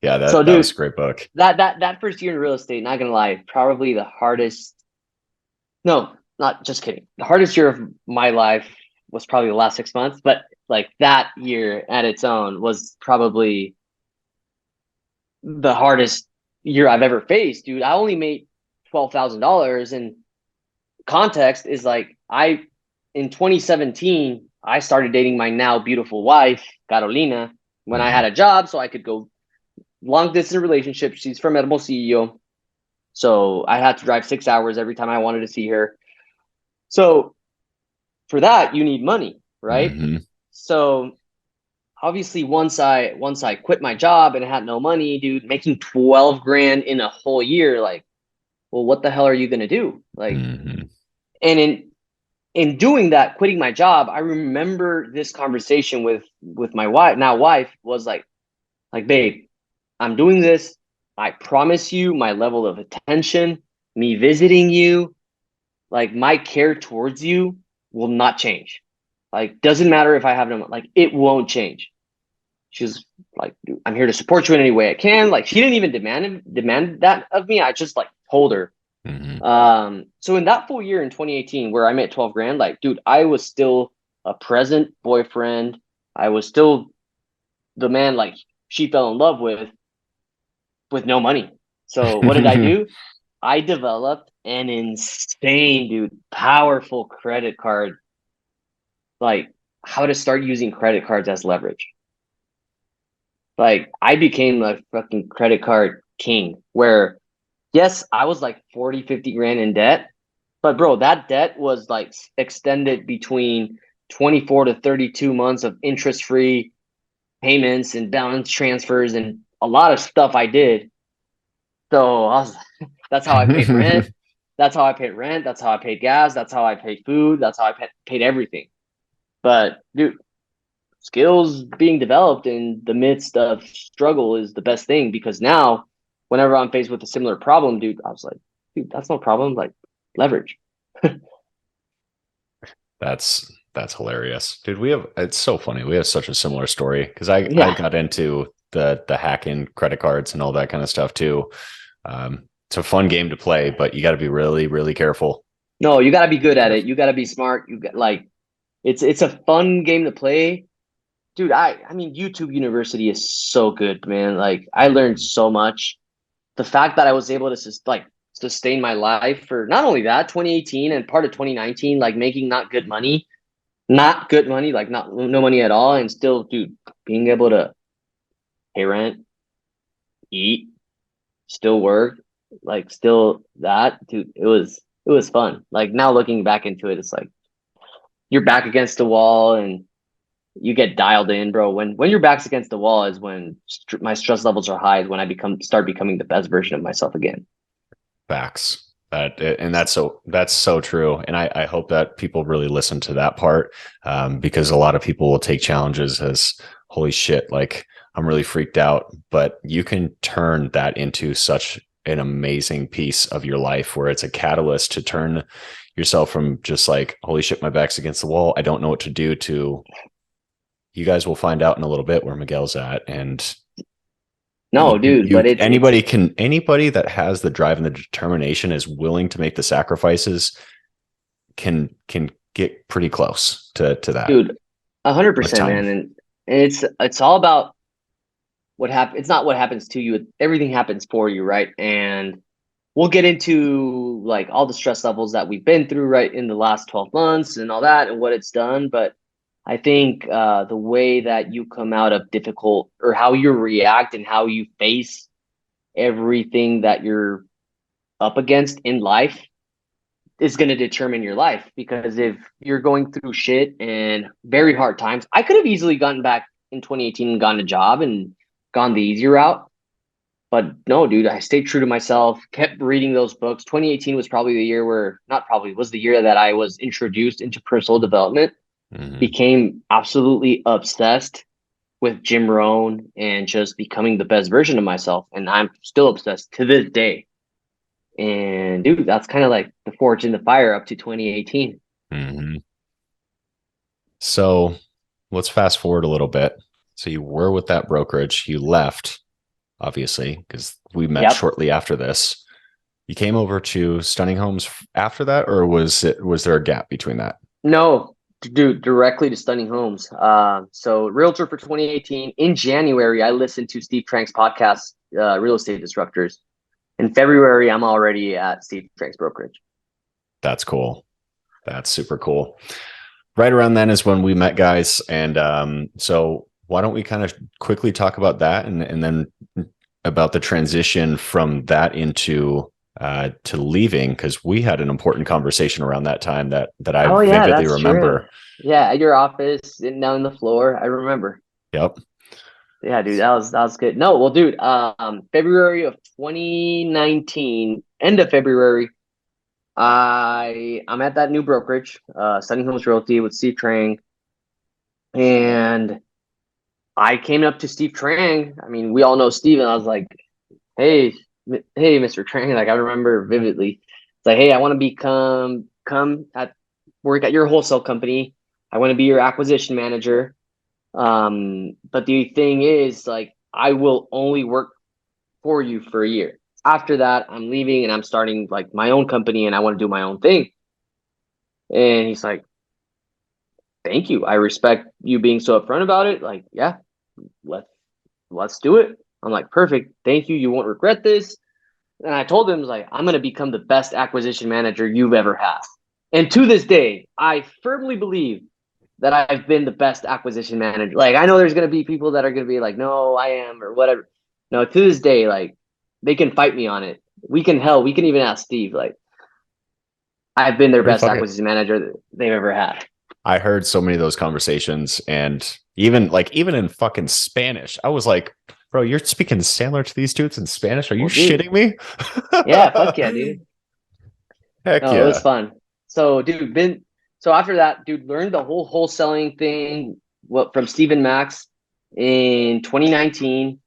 Yeah, So that was dude, a great book. that first year in real estate, not gonna lie, probably the hardest. No, not just kidding. The hardest year of my life was probably the last 6 months, but like that year at its own was probably the hardest year I've ever faced, dude. I only made $12,000, and context is like I in 2017 I started dating my now beautiful wife Carolina when I Mhm. had a job, so I could go long distance relationship. She's from Hermosillo, so I had to drive 6 hours every time I wanted to see her. So for that, you need money, right? Mhm. So obviously, once I quit my job and had no money, dude, making 12 grand in a whole year, like, well, what the hell are you gonna do? Like, Mhm. and in doing that, quitting my job, I remember this conversation with my wife was like, babe, I'm doing this. I promise you, my level of attention, me visiting you, like my care towards you will not change. Like, doesn't matter if I have no, like, it won't change. She's like, I'm here to support you in any way I can. Like, she didn't even demand that of me. I just like told her. Mhm. So in that full year in 2018, where I made 12 grand, like, dude, I was still a present boyfriend. I was still the man like she fell in love with no money. So what did I do? I developed an insane, dude, powerful credit card, like how to start using credit cards as leverage. Like I became a fucking credit card king where yes, I was like 40, 50 grand in debt, but bro, that debt was like extended between 24 to 32 months of interest free payments and balance transfers and a lot of stuff I did. So that's how I paid rent. That's how I paid rent. That's how I paid gas. That's how I paid food. That's how I paid everything. But dude, skills being developed in the midst of struggle is the best thing because now, whenever I'm faced with a similar problem, dude, I was like, dude, that's no problem. Like leverage. That's hilarious, dude. It's so funny. We have such a similar story because I Yeah. got into the hacking credit cards and all that kind of stuff too. It's a fun game to play, but you got to be really, really careful. No, you got to be good Really at it. careful. You got to be smart. You got like it's a fun game to play, dude. I mean, YouTube University is so good, man. Like I learned Mhm. so much. The fact that I was able to like sustain my life for not only that 2018 and part of 2019, like making not good money, like not no money at all, and still, dude, being able to pay rent, eat, still work, like still that, dude, it was fun. Like now looking back into it, it's like you're back against the wall and you get dialed in, bro. When your back's against the wall is when my stress levels are high. Is when I start becoming the best version of myself again. Facts. And that's so true. And I hope that people really listen to that part because a lot of people will take challenges as holy shit, like I'm really freaked out. But you can turn that into such an amazing piece of your life where it's a catalyst to turn yourself from just like, holy shit, my back's against the wall, I don't know what to do, to you guys will find out in a little bit where Miguel's at. And No, dude, but anybody that has the drive and the determination is willing to make the sacrifices can get pretty close to that. dude, 100%, time. man. And it's all about what happens. It's not what happens to you. Everything happens for you, right? And we'll get into like all the stress levels that we've been through right in the last 12 months and all that and what it's done. But I think the way that you come out of difficult, or how you react and how you face everything that you're up against in life, is going to determine your life. Because if you're going through shit and very hard times, I could have easily gotten back in 2018 and gotten a job and gone the easy route. But no, dude, I stayed true to myself, kept reading those books. 2018 was probably the year where, not probably, was the year that I was introduced into personal development, became absolutely obsessed with Jim Rohn and just becoming the best version of myself. And I'm still obsessed to this day. And dude, that's kind of like the forge in the fire up to 2018. So let's fast forward a little bit. So you were with that brokerage, you left, obviously, because we met shortly after this. You came over to Stunning Homes after that, or was there a gap between that? No, dude, directly to Stunning Homes. So realtor for 2018. In January, I listened to Steve Trank's podcast, Real Estate Disruptors. In February, I'm already at Steve Trank's brokerage. That's cool. That's super cool. Right around then is when we met, guys. And so why don't we kind of quickly talk about that, and then about the transition from that into to leaving, because we had an important conversation around that time that I vividly remember. True. Yeah, at your office, sitting down on the floor. I remember. Yep. Yeah, dude, that was good. No, well, dude, February of 2019, end of February, I'm at that new brokerage, Stunning Homes Realty with Steve Trang, and I came up to Steve Trang. I mean, we all know Steve, and I was like, hey, Mr. Trang, like I remember vividly. It's like, hey, I want to work at your wholesale company. I want to be your acquisition manager. But the thing is, like, I will only work for you for a year. After that, I'm leaving and I'm starting like my own company and I want to do my own thing. And he's like, thank you. I respect you being so upfront about it. Like, yeah, let's do it. I'm like, perfect. Thank you. You won't regret this. And I told him, like, I'm going to become the best acquisition manager you've ever had. And to this day, I firmly believe that I've been the best acquisition manager. Like, I know there's going to be people that are going to be like, no, I am, or whatever. No, to this day, like, they can fight me on it. We can even ask Steve. Like, I've been their best acquisition manager that they've ever had. I heard so many of those conversations, and even in fucking Spanish, I was like, bro, you're speaking Sandler to these dudes in Spanish? Are you shitting me? Yeah, fuck yeah, dude. Heck yeah. It was fun. So, dude, so after that, dude, learned the whole wholesaling thing from Stephen Max in 2019.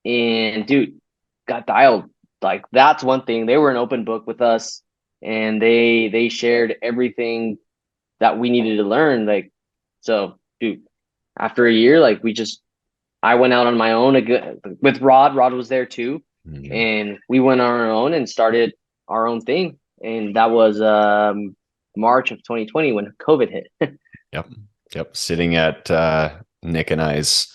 And dude, got dialed. Like, that's one thing. They were an open book with us, and they shared everything that we needed to learn. Like, so dude, after a year, like, I went out on my own with Rod. Rod was there too. And we went on our own and started our own thing. And that was March of 2020 when COVID hit. Yep. Sitting at Nick and I's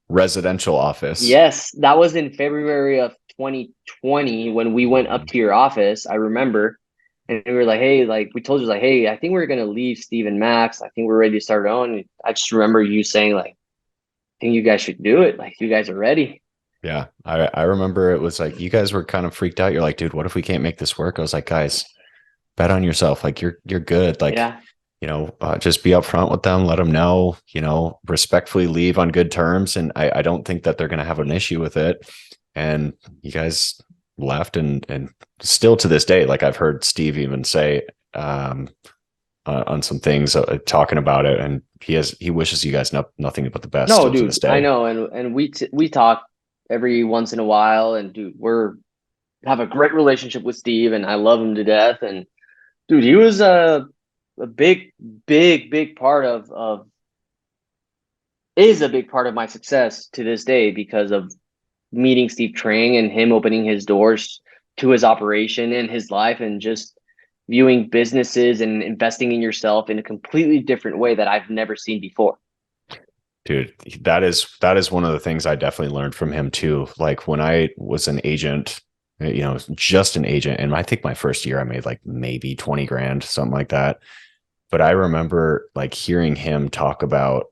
residential office. Yes, that was in February of 2020 when we went up to your office. I remember. And we were like, hey, like, we told you, like, hey, I think we're going to leave Steve and Max. I think we're ready to start our own. And I just remember you saying, like, I think you guys should do it. Like, you guys are ready. Yeah. I remember it was like, you guys were kind of freaked out. You're like, dude, what if we can't make this work? I was like, guys, bet on yourself. Like, you're good. Like, just be upfront with them, let them know, respectfully leave on good terms. And I don't think that they're going to have an issue with it. And you guys left, and still to this day, like, I've heard Steve even say on some things, talking about it, and he wishes you guys nothing but the best. No, dude, I know, and we talk every once in a while, and dude, have a great relationship with Steve, and I love him to death. And dude, he was a big part of is a big part of my success to this day because of meeting Steve Trang and him opening his doors to his operation and his life, and just viewing businesses and investing in yourself in a completely different way that I've never seen before. Dude, that is one of the things I definitely learned from him too. Like when I was an agent, just an agent, and I think my first year I made like maybe 20 grand, something like that. But I remember like hearing him talk about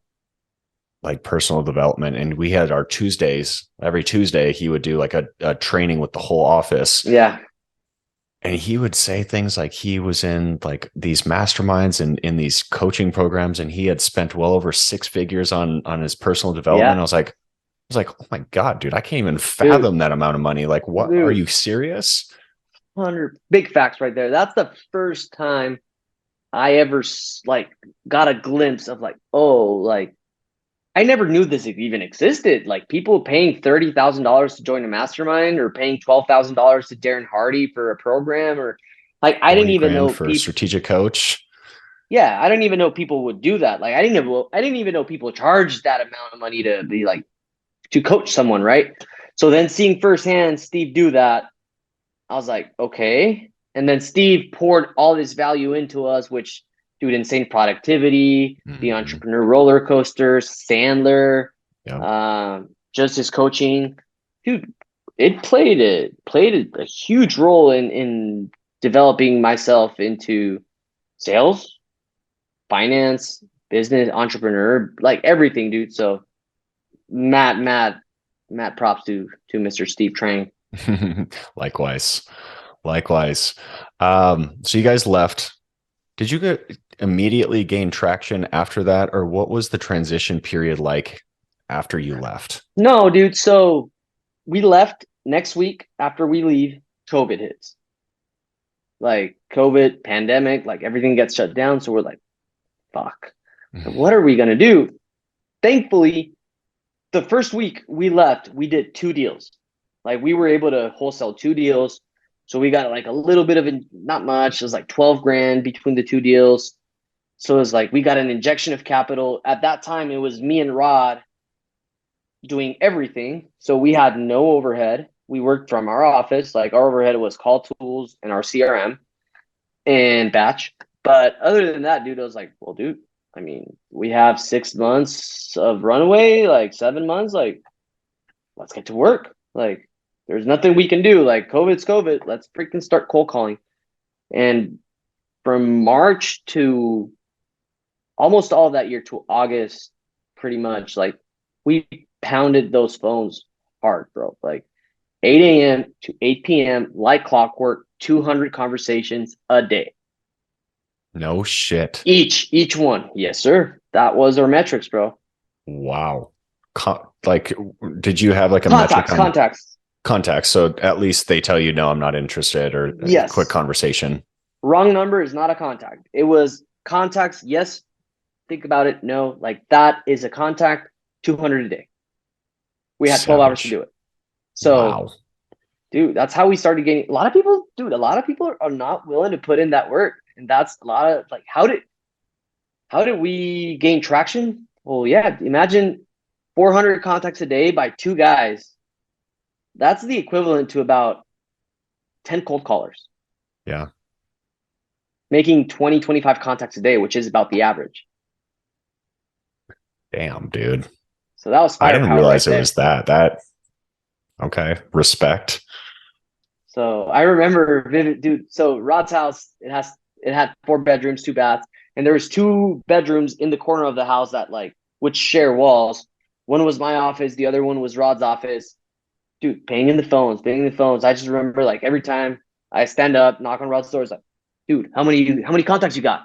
like personal development, and we had our Tuesdays. Every Tuesday he would do like a training with the whole office. Yeah. And he would say things like he was in like these masterminds and in these coaching programs, and he had spent well over six figures on his personal development. Yeah. I was like, oh my God, dude, I can't even Dude, fathom that amount of money. Like, what, are dude, you serious? 100 big facts right there. That's the first time I ever like got a glimpse of like, oh, like I never knew this even existed. Like people paying $30,000 to join a mastermind, or paying $12,000 to Darren Hardy for a program, or like I didn't 20 even grand know for a people. strategic coach. Yeah, I didn't even know people would do that. Like I didn't even know people charge that amount of money to be like to coach someone, right? So then seeing firsthand Steve do that, I was like, okay. And then Steve poured all this value into us, which, dude, insane productivity, the Mm-hmm. entrepreneur roller coaster, Sandler, Yeah. just his coaching, dude. It played a huge role in developing myself into sales, finance, business, entrepreneur, like everything, dude. So Matt, props to Mr. Steve Trang. Likewise. Likewise. So you guys left. Did you get immediately gain traction after that, or what was the transition period like after you left? No, dude. So we left next week. After we leave, COVID hits. Like COVID, pandemic, like everything gets shut down. So we're like, fuck, what are we gonna do? Thankfully, the first week we left, we did two deals. Like we were able to wholesale two deals. So we got like a little bit of it, not much. It was like 12 grand between the two deals. So it was like we got an injection of capital. At that time, it was me and Rod doing everything. So we had no overhead. We worked from our office. Like our overhead was call tools and our CRM and batch. But other than that, dude, I was like, well, dude, I mean, we have 6 months of runway, like 7 months. Like, let's get to work. Like, there's nothing we can do. Like, COVID's COVID. Let's freaking start cold calling. And from March to almost all that year to August, pretty much, like, we pounded those phones hard, bro. Like 8 a.m. to 8 p.m., like clockwork, 200 conversations a day. No shit. Each one. Yes, sir. That was our metrics, bro. Wow. Like, did you have like a metric Contacts, on contacts. contacts? So at least they tell you, no, I'm not interested, or a quick Yes. conversation. Wrong number is not a contact. It was contacts. Yes. Think about it. No. Like that is a contact, 200 a day. We had 12 hours to Savage. do it. So, Wow. dude, that's how we started getting a lot of people, dude. A lot of people are not willing to put in that work. And that's a lot of like, how did we gain traction? Well, yeah, imagine 400 contacts a day by two guys. That's the equivalent to about 10 cold callers, Yeah. making 20, 25 contacts a day, which is about the average. Damn, dude. So that was I didn't firepower right realize it was there. that. Okay. Respect. So I remember vivid, dude. So Rod's house, it had 4 bedrooms, 2 baths, and there was 2 bedrooms in the corner of the house that like would share walls. One was my office, the other one was Rod's office. Dude, paying the phones. I just remember like every time I stand up, knock on Rod's door, it's like, dude, how many contacts you got?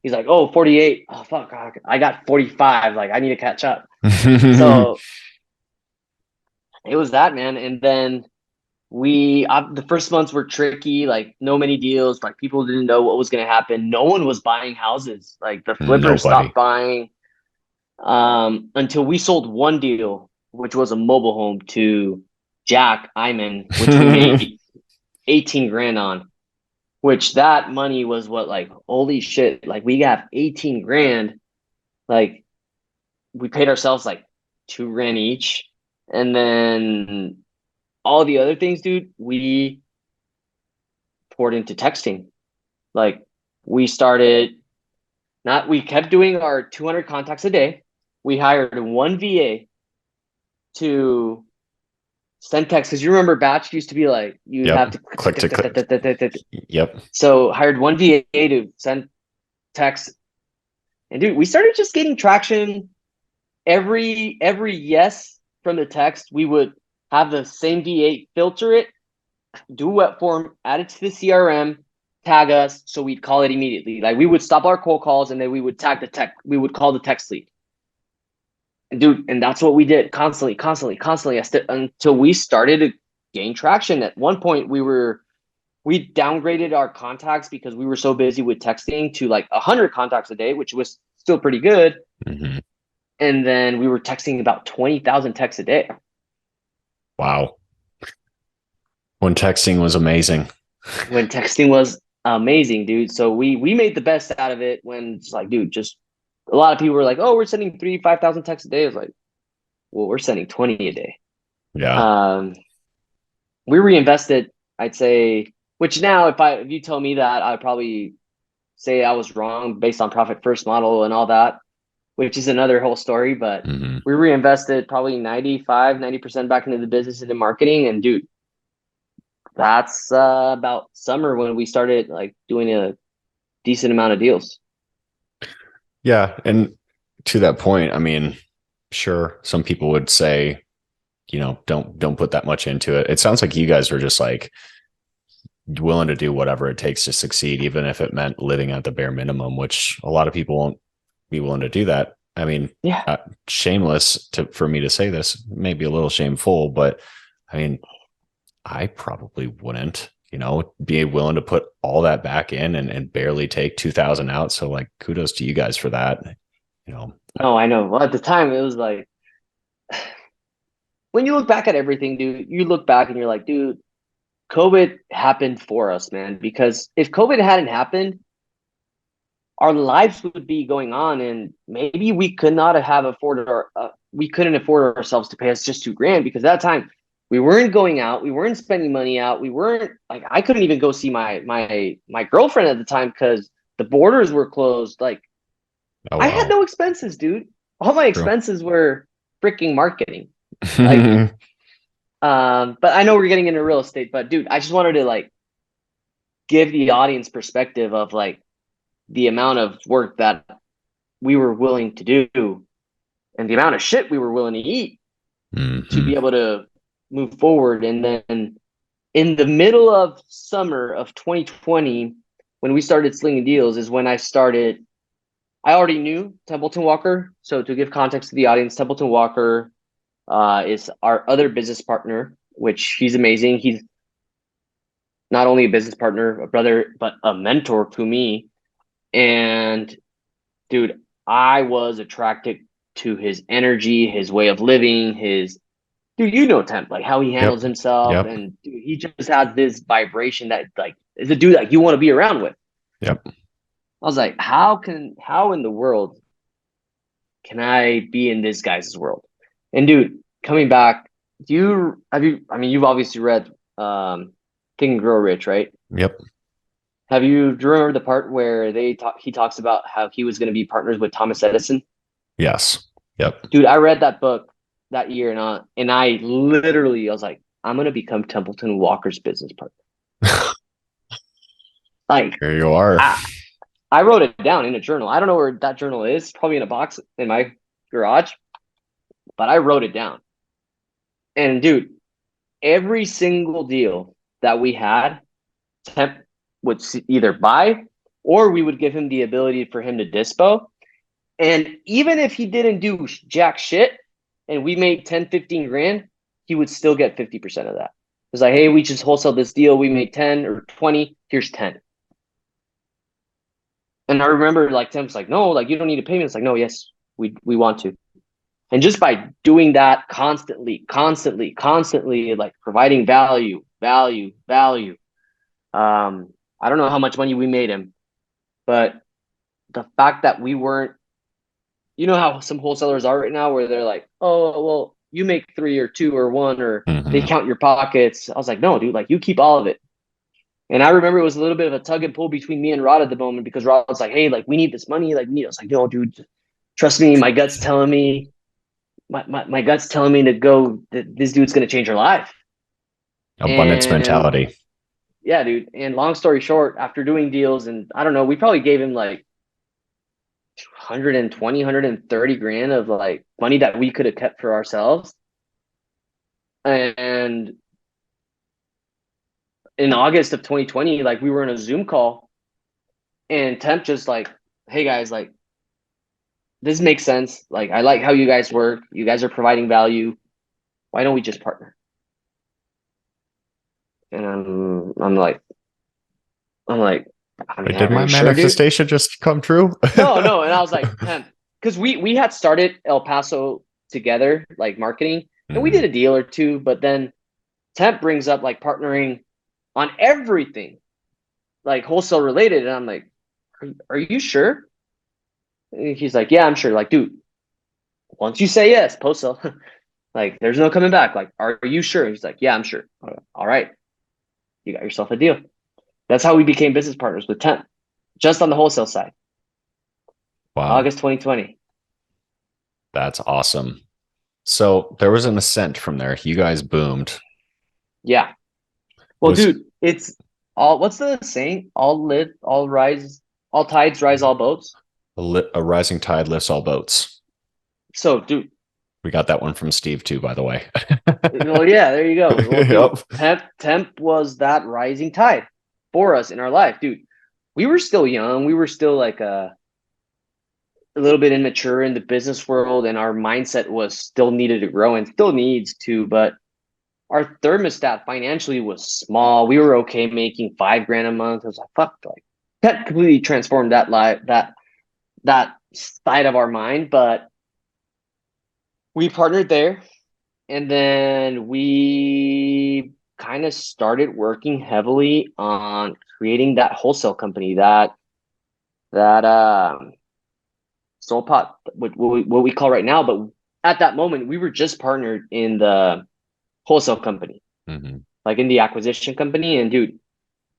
He's like, oh, 48. Oh fuck, I got 45. Like I need to catch up. So it was that, man. And then the first months were tricky, like no many deals, like people didn't know what was going to happen. No one was buying houses. Like the flippers Nobody. stopped buying until we sold one deal, which was a mobile home to Jack Iman, which we made 18 grand on, which that money was what, like, holy shit, like we got 18 grand. Like we paid ourselves like 2 grand each. And then all the other things, dude, we poured into texting. Like we started not we kept doing our 200 contacts a day. We hired one VA to send text, because you remember batch used to be like you'd Yep. have to Click to click. Yep. so hired one VA to send text. And dude, we started just getting traction. Every yes from the text, we would have the same VA filter it, do a web form, add it to the CRM, tag us, so we'd call it immediately. Like we would stop our cold calls and then we would tag the tech. We would call the text lead. And dude, and that's what we did constantly until we started to gain traction. At one point, we downgraded our contacts because we were so busy with texting to like 100 contacts a day, which was still pretty good. Mm-hmm. And then we were texting about 20,000 texts a day. Wow. When texting was amazing. When texting was amazing, dude. So we made the best out of it. When it's like, dude, just a lot of people were like, oh, we're sending 5,000 texts a day. I was like, well, we're sending 20 a day. Yeah. We reinvested, I'd say, which now if you tell me that, I'd probably say I was wrong based on profit first model and all that, which is another whole story. But Mm-hmm. we reinvested probably 90% back into the business and the marketing. And dude, that's about summer when we started like doing a decent amount of deals. Yeah. And to that point, I mean, sure, some people would say, don't put that much into it. It sounds like you guys were just like willing to do whatever it takes to succeed, even if it meant living at the bare minimum, which a lot of people won't be willing to do that. I mean, Yeah. Shameless for me to say this, maybe a little shameful, but I mean, I probably wouldn't, be willing to put all that back in and barely take 2,000 out. So like, kudos to you guys for that. No, I know. Well, at the time, it was like, when you look back at everything, dude, you look back and you're like, dude, COVID happened for us, man. Because if COVID hadn't happened, our lives would be going on, and maybe we could not have afforded we couldn't afford ourselves to pay us just 2 grand, because at that time we weren't going out, we weren't spending money out, we weren't like, I couldn't even go see my girlfriend at the time because the borders were closed. Like Oh, I had wow. no expenses, dude. All my True. expenses were freaking marketing. Like, but I know we're getting into real estate, but dude, I just wanted to like give the audience perspective of like the amount of work that we were willing to do and the amount of shit we were willing to eat to be able to move forward. And then in the middle of summer of 2020, when we started slinging deals, is when I already knew Templeton Walker. So to give context to the audience, Templeton Walker is our other business partner, which he's amazing. He's not only a business partner, a brother, but a mentor to me. And dude, I was attracted to his energy, his way of living, Temp, like how he handles Yep. himself. Yep. And dude, he just has this vibration that like is a dude that you want to be around with. Yep. I was like, how in the world can I be in this guy's world? And dude, coming back, you've obviously read Think and Grow Rich, right? Yep. Do you remember the part where he talks about how he was going to be partners with Thomas Edison? Yes. Yep. Dude, I read that book that year, and I literally, I was like, I'm going to become Templeton Walker's business partner. Like, Here you are. I wrote it down in a journal. I don't know where that journal is, probably in a box in my garage, but I wrote it down. And dude, every single deal that we had, Temp would either buy, or we would give him the ability for him to dispo. And even if he didn't do jack shit and we made 10, 15 grand, he would still get 50% of that. It's like, hey, we just wholesale this deal. We made 10 or 20. Here's 10. And I remember like Tim's like, no, like you don't need to pay me. It's like, no, yes, we want to. And just by doing that constantly, like providing value, I don't know how much money we made him, but the fact that we weren't, you know how some wholesalers are right now where they're like, oh, well, you make three or two or one, or they Hmm. count your pockets. I was like, no, dude, like you keep all of it. And I remember it was a little bit of a tug and pull between me and Rod at the moment because Rod was like, hey, like we need this money. Like, we need, I was like, no, dude, trust me. My gut's telling me to go, that this dude's going to change your life. Abundance And mentality. yeah, dude. And long story short, after doing deals, and I don't know, we probably gave him like 120, 130 grand of like money that we could have kept for ourselves. And in August of 2020, like we were in a Zoom call and Temp just like, hey guys, like this makes sense. Like I like how you guys work. You guys are providing value. Why don't we just partner? And I'm like, I mean, Wait, did are my you sure, dude? manifestation just come true? No, no. And I was like, Temp, because we had started El Paso together, like marketing, and we did Hmm. a deal or two, but then Temp brings up like partnering on everything, like wholesale related. And I'm like, are you sure? And he's like, yeah, I'm sure. Like, dude, once you say yes, post sale, like, there's no coming back. Like, are you sure? He's like, yeah, I'm sure. All right, you got yourself a deal. That's how we became business partners with Temp, just on the wholesale side, Wow, August 2020. that's awesome. So there was an ascent from there. You guys boomed. Yeah. Well, Was dude, it's all. What's the saying? All live, all rise, all tides rise, all boats. a rising tide lifts all boats. So, dude, We got that one from Steve too, by the way. well, yeah, there you go. Well, dude, Yep. Temp was that rising tide for us in our life, dude. We were still young. We were still like a little bit immature in the business world, and our mindset was still needed to grow and still needs to. But our thermostat financially was small. We were okay making 5 grand a month. I was like, fuck, like that completely transformed that life, that side of our mind. But we partnered there, and then we kind of started working heavily on creating that wholesale company that soul pot, what we call right now. But at that moment, we were just partnered in the wholesale company, Hmm. like in the acquisition company. And dude,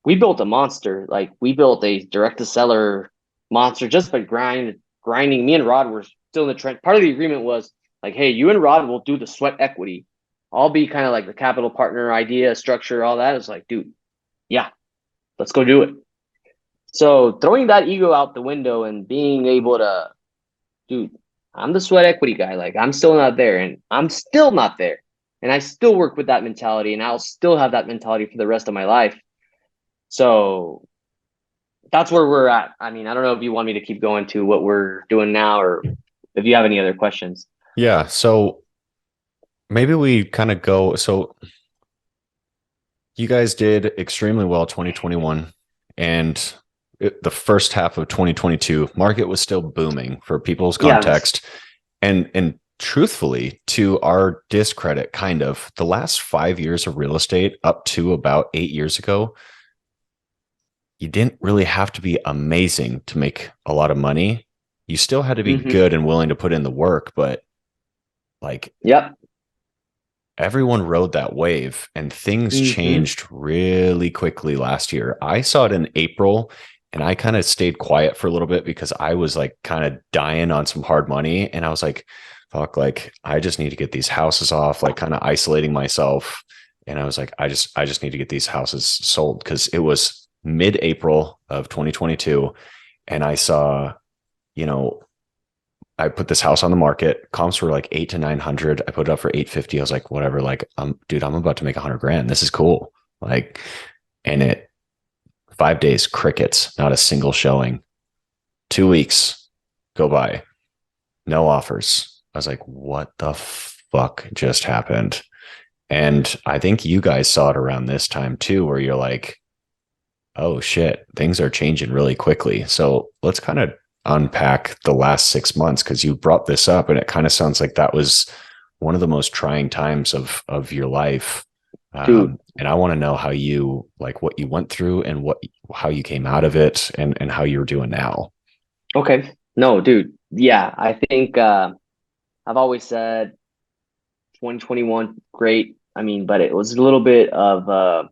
we built a monster. Like we built a direct to seller monster just by grinding. Me and Rod were still in the trend. Part of the agreement was like, hey, you and Rod will do the sweat equity. I'll be kind of like the capital partner idea, structure, all that. It's like, dude, yeah, let's go do it. So throwing that ego out the window and being able to, dude, I'm the sweat equity guy. Like I'm still not there, and I'm still not there. And I still work with that mentality, and I'll still have that mentality for the rest of my life. So that's where we're at. I mean, I don't know if you want me to keep going to what we're doing now, or if you have any other questions. Yeah. So maybe we kind of go. So you guys did extremely well 2021, and the first half of 2022 market was still booming for people's Yeah. context. And truthfully, to our discredit, kind of the last 5 years of real estate up to about 8 years ago, you didn't really have to be amazing to make a lot of money. You still had to be Mm-hmm. good and willing to put in the work, but like Yep. everyone rode that wave and things Mm-hmm. changed really quickly last year. I saw it in April and I kind of stayed quiet for a little bit because I was like kind of dying on some hard money. And I was like, fuck, like I just need to get these houses off, like kind of isolating myself. And I was like, I just need to get these houses sold because it was mid-April of 2022. And I saw, you know, I put this house on the market. Comps were like 8 to 900. I put it up for 850. I was like, whatever. Like, dude, I'm about to make 100 grand. This is cool. Like, and it 5 days, crickets, not a single showing. 2 weeks go by, no offers. I was like, what the fuck just happened? And I think you guys saw it around this time too, where you're like, oh shit, things are changing really quickly. So let's kind of unpack the last 6 months because you brought this up and it kind of sounds like that was one of the most trying times of your life. Dude. And I want to know how you like what you went through and how you came out of it and how you're doing now. Okay. No, dude. Yeah, I think I've always said 2021 great. I mean, but it was a little bit of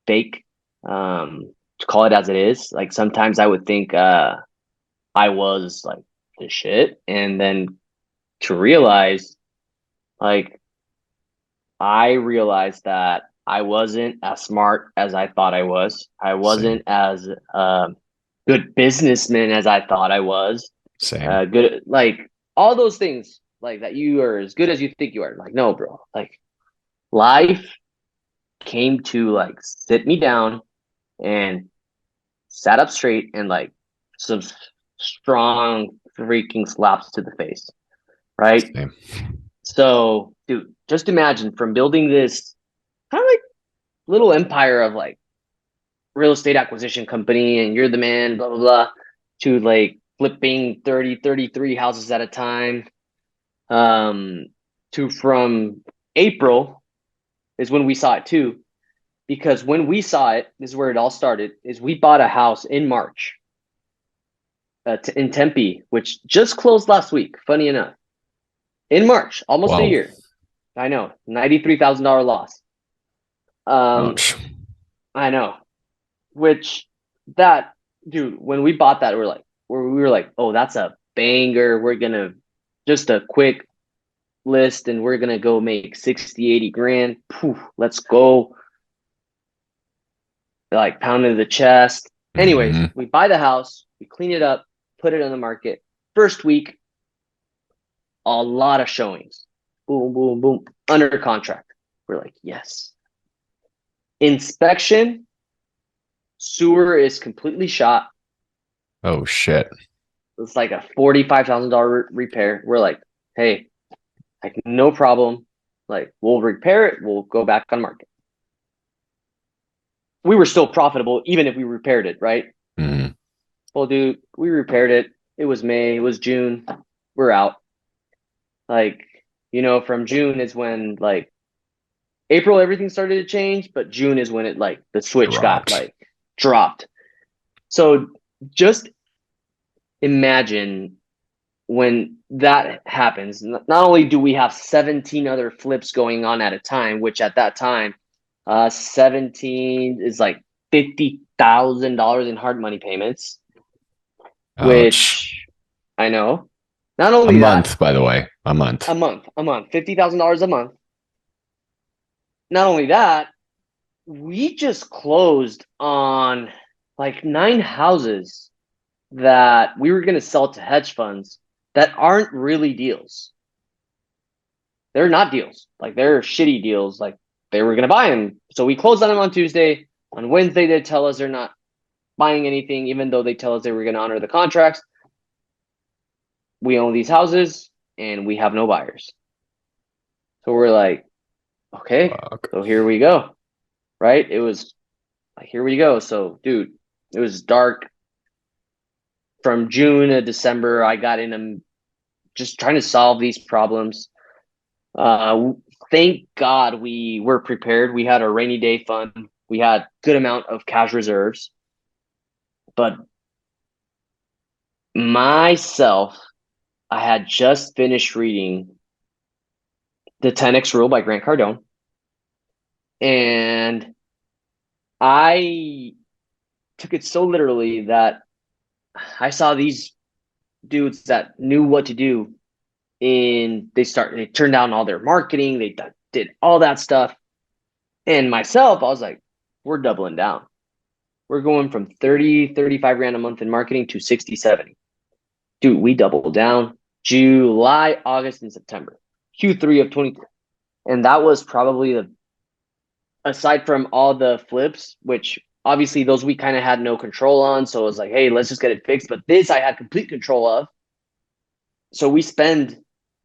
fake. To call it as it is. Like sometimes I would think I was like the shit, and then to realize like I realized that I wasn't as smart as I thought I was. I Same, wasn't as good businessman as I thought I was. same, Good, like all those things, like that you are as good as you think you are. Like, no, bro. Like, life came to like sit me down and sat up straight and like some strong freaking slaps to the face, right? same. So, dude, just imagine from building this kind of like little empire of like real estate acquisition company and you're the man, blah, blah, blah, to like flipping 30, 33 houses at a time. Um, to from April is when we saw it too. Because when we saw it, this is where it all started, is we bought a house in March in Tempe, which just closed last week, funny enough. In March, almost a Wow. year. I know, $93,000 loss. Um, Ouch. I know. Which that dude, when we bought that, we were like, oh, that's a banger. We're gonna just a quick list and we're gonna go make 60, 80 grand. Poof, let's go. Like pounding the chest. Anyways, Hmm. we buy the house, we clean it up, put it on the market. First week, a lot of showings. Boom, boom, boom. Under contract. We're like, yes. Inspection, sewer is completely shot. Oh shit. It's like a $45,000 repair. We're like, hey, like no problem. Like we'll repair it. We'll go back on market. We were still profitable even if we repaired it, right? Hmm. Well, dude, we repaired it. It was May. It was June. We're out. Like, from June is when like April everything started to change, but June is when it like the switch got Dropped. like dropped. So just imagine when that happens. Not only do we have 17 other flips going on at a time, which at that time, 17 is like $50,000 in hard money payments, Ouch. which I know. Not A only that, month, by the way. A month. a month, $50,000 a month. Not only that, we just closed on like 9 houses that we were going to sell to hedge funds that aren't really deals. They're not deals. Like they're shitty deals. Like they were going to buy them. So we closed on them on Tuesday. On Wednesday, they tell us they're not buying anything, even though they tell us they were going to honor the contracts. We own these houses and we have no buyers. So we're like, okay, Fuck. so here we go. Right? It was like, here we go. So, dude, it was dark from June to December. I got in them just trying to solve these problems. Uh, thank God we were prepared. We had a rainy day fund. We had good amount of cash reserves. But myself, I had just finished reading the 10X Rule by Grant Cardone, and I took it so literally that I saw these dudes that knew what to do, and they turned down all their marketing. They did all that stuff, and myself, I was like, we're doubling down. We're going from 30, 35 grand a month in marketing to 60, 70. Dude, we doubled down July, August, and September, Q3 of 20. And that was probably aside from all the flips, which obviously those we kind of had no control on. So it was like, hey, let's just get it fixed. But this I had complete control of. So we spend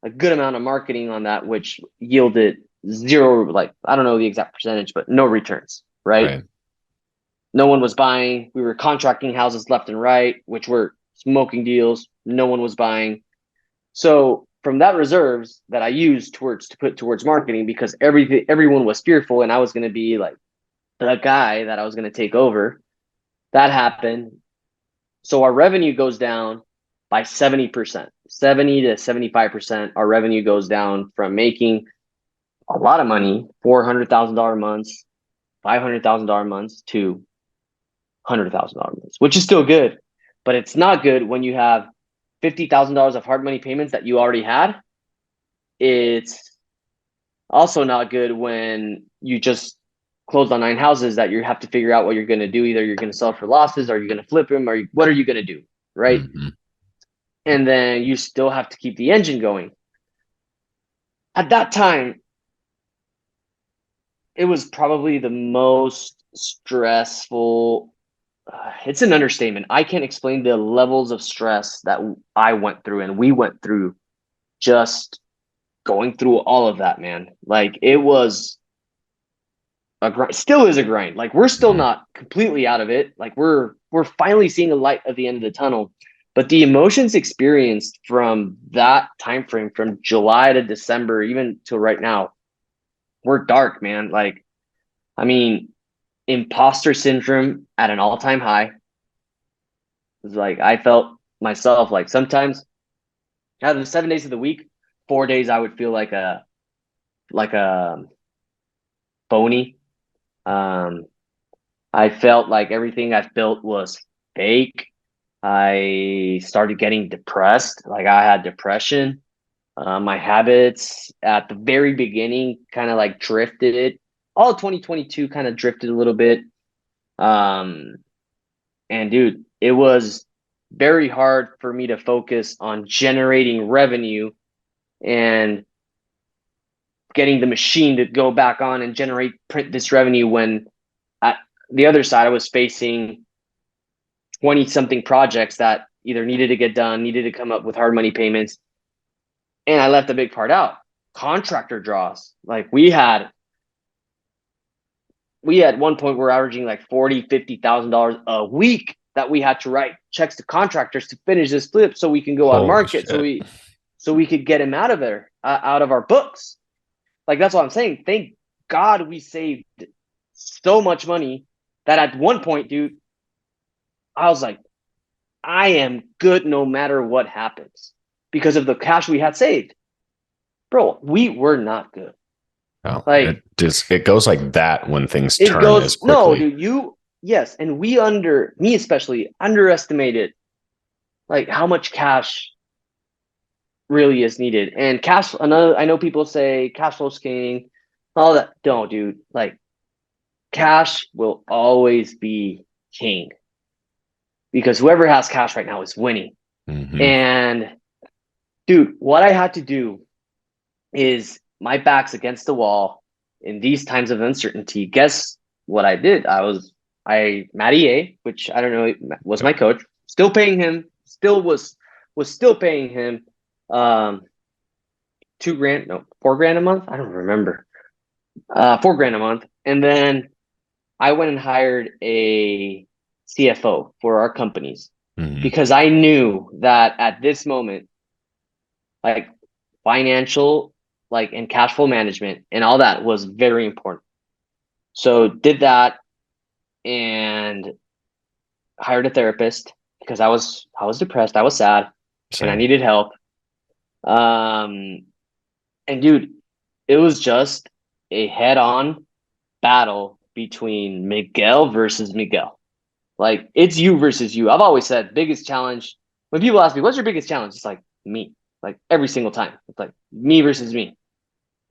a good amount of marketing on that, which yielded zero, like, I don't know the exact percentage, but no returns, right? Right. No one was buying. We were contracting houses left and right, which were smoking deals. No one was buying. So from that reserves that I used to put towards marketing, because everyone was fearful and I was going to be like the guy that I was going to take over. That happened. So our revenue goes down by 70%, 70 to 75%. Our revenue goes down from making a lot of money, $400,000 months, $500,000 months to $100,000 months, which is still good, but it's not good when you have $50,000 of hard money payments that you already had. It's also not good when you just closed on 9 houses that you have to figure out what you're going to do. Either you're going to sell for losses, or you're going to flip them, or what are you going to do, right? Mm-hmm. And then you still have to keep the engine going. At that time, it was probably the most stressful. It's an understatement. I can't explain the levels of stress that I went through and we went through just going through all of that, man. Like, it was a grind, still is a grind. Like, we're still not completely out of it. Like, we're finally seeing a light at the end of the tunnel. But the emotions experienced from that time frame, from July to December, even till right now, were dark, man. Like, I mean, imposter syndrome at an all-time high. It's like, I felt myself, like, sometimes out of the 7 days of the week, 4 days I would feel like a phony. I felt like everything I've built was fake. I started getting depressed. Like, I had depression. My habits at the very beginning kind of like drifted. All of 2022 kind of drifted a little bit. And dude, it was very hard for me to focus on generating revenue and getting the machine to go back on and print this revenue, when at the other side I was facing 20 something projects that either needed to get done, needed to come up with hard money payments. And I left a big part out. Contractor draws. Like, we had one point we're averaging like $40,000-$50,000 a week that we had to write checks to contractors to finish this flip so we can go on Holy market, shit. so we could get him out of there, out of our books. Like, that's what I'm saying. Thank God we saved so much money that at one point, dude, I was like, I am good no matter what happens because of the cash we had saved. Bro, we were not good. Oh, Like, it goes like that when things it turn as goes, no, quickly. dude, yes. And me especially, underestimated like how much cash really is needed. And I know people say cash flow's king, all that. Don't, dude. Like, cash will always be king, because whoever has cash right now is winning. Mm-hmm. And dude, what I had to do is, my back's against the wall in these times of uncertainty. Guess what I did? Matty A, which I don't know, was my coach, still paying him, still paying him $2,000, no, $4,000 a month. I don't remember. $4,000 a month. And then I went and hired a CFO for our companies, Mm-hmm. because I knew that at this moment, like, financial, like, and cash flow management and all that was very important. So did that and hired a therapist, because I was depressed, I was sad, and I Same. needed help. And dude, it was just a head-on battle between Miguel versus Miguel. Like, it's you versus you. I've always said, biggest challenge, when people ask me, what's your biggest challenge? It's like, me. Like, every single time. It's like me versus me.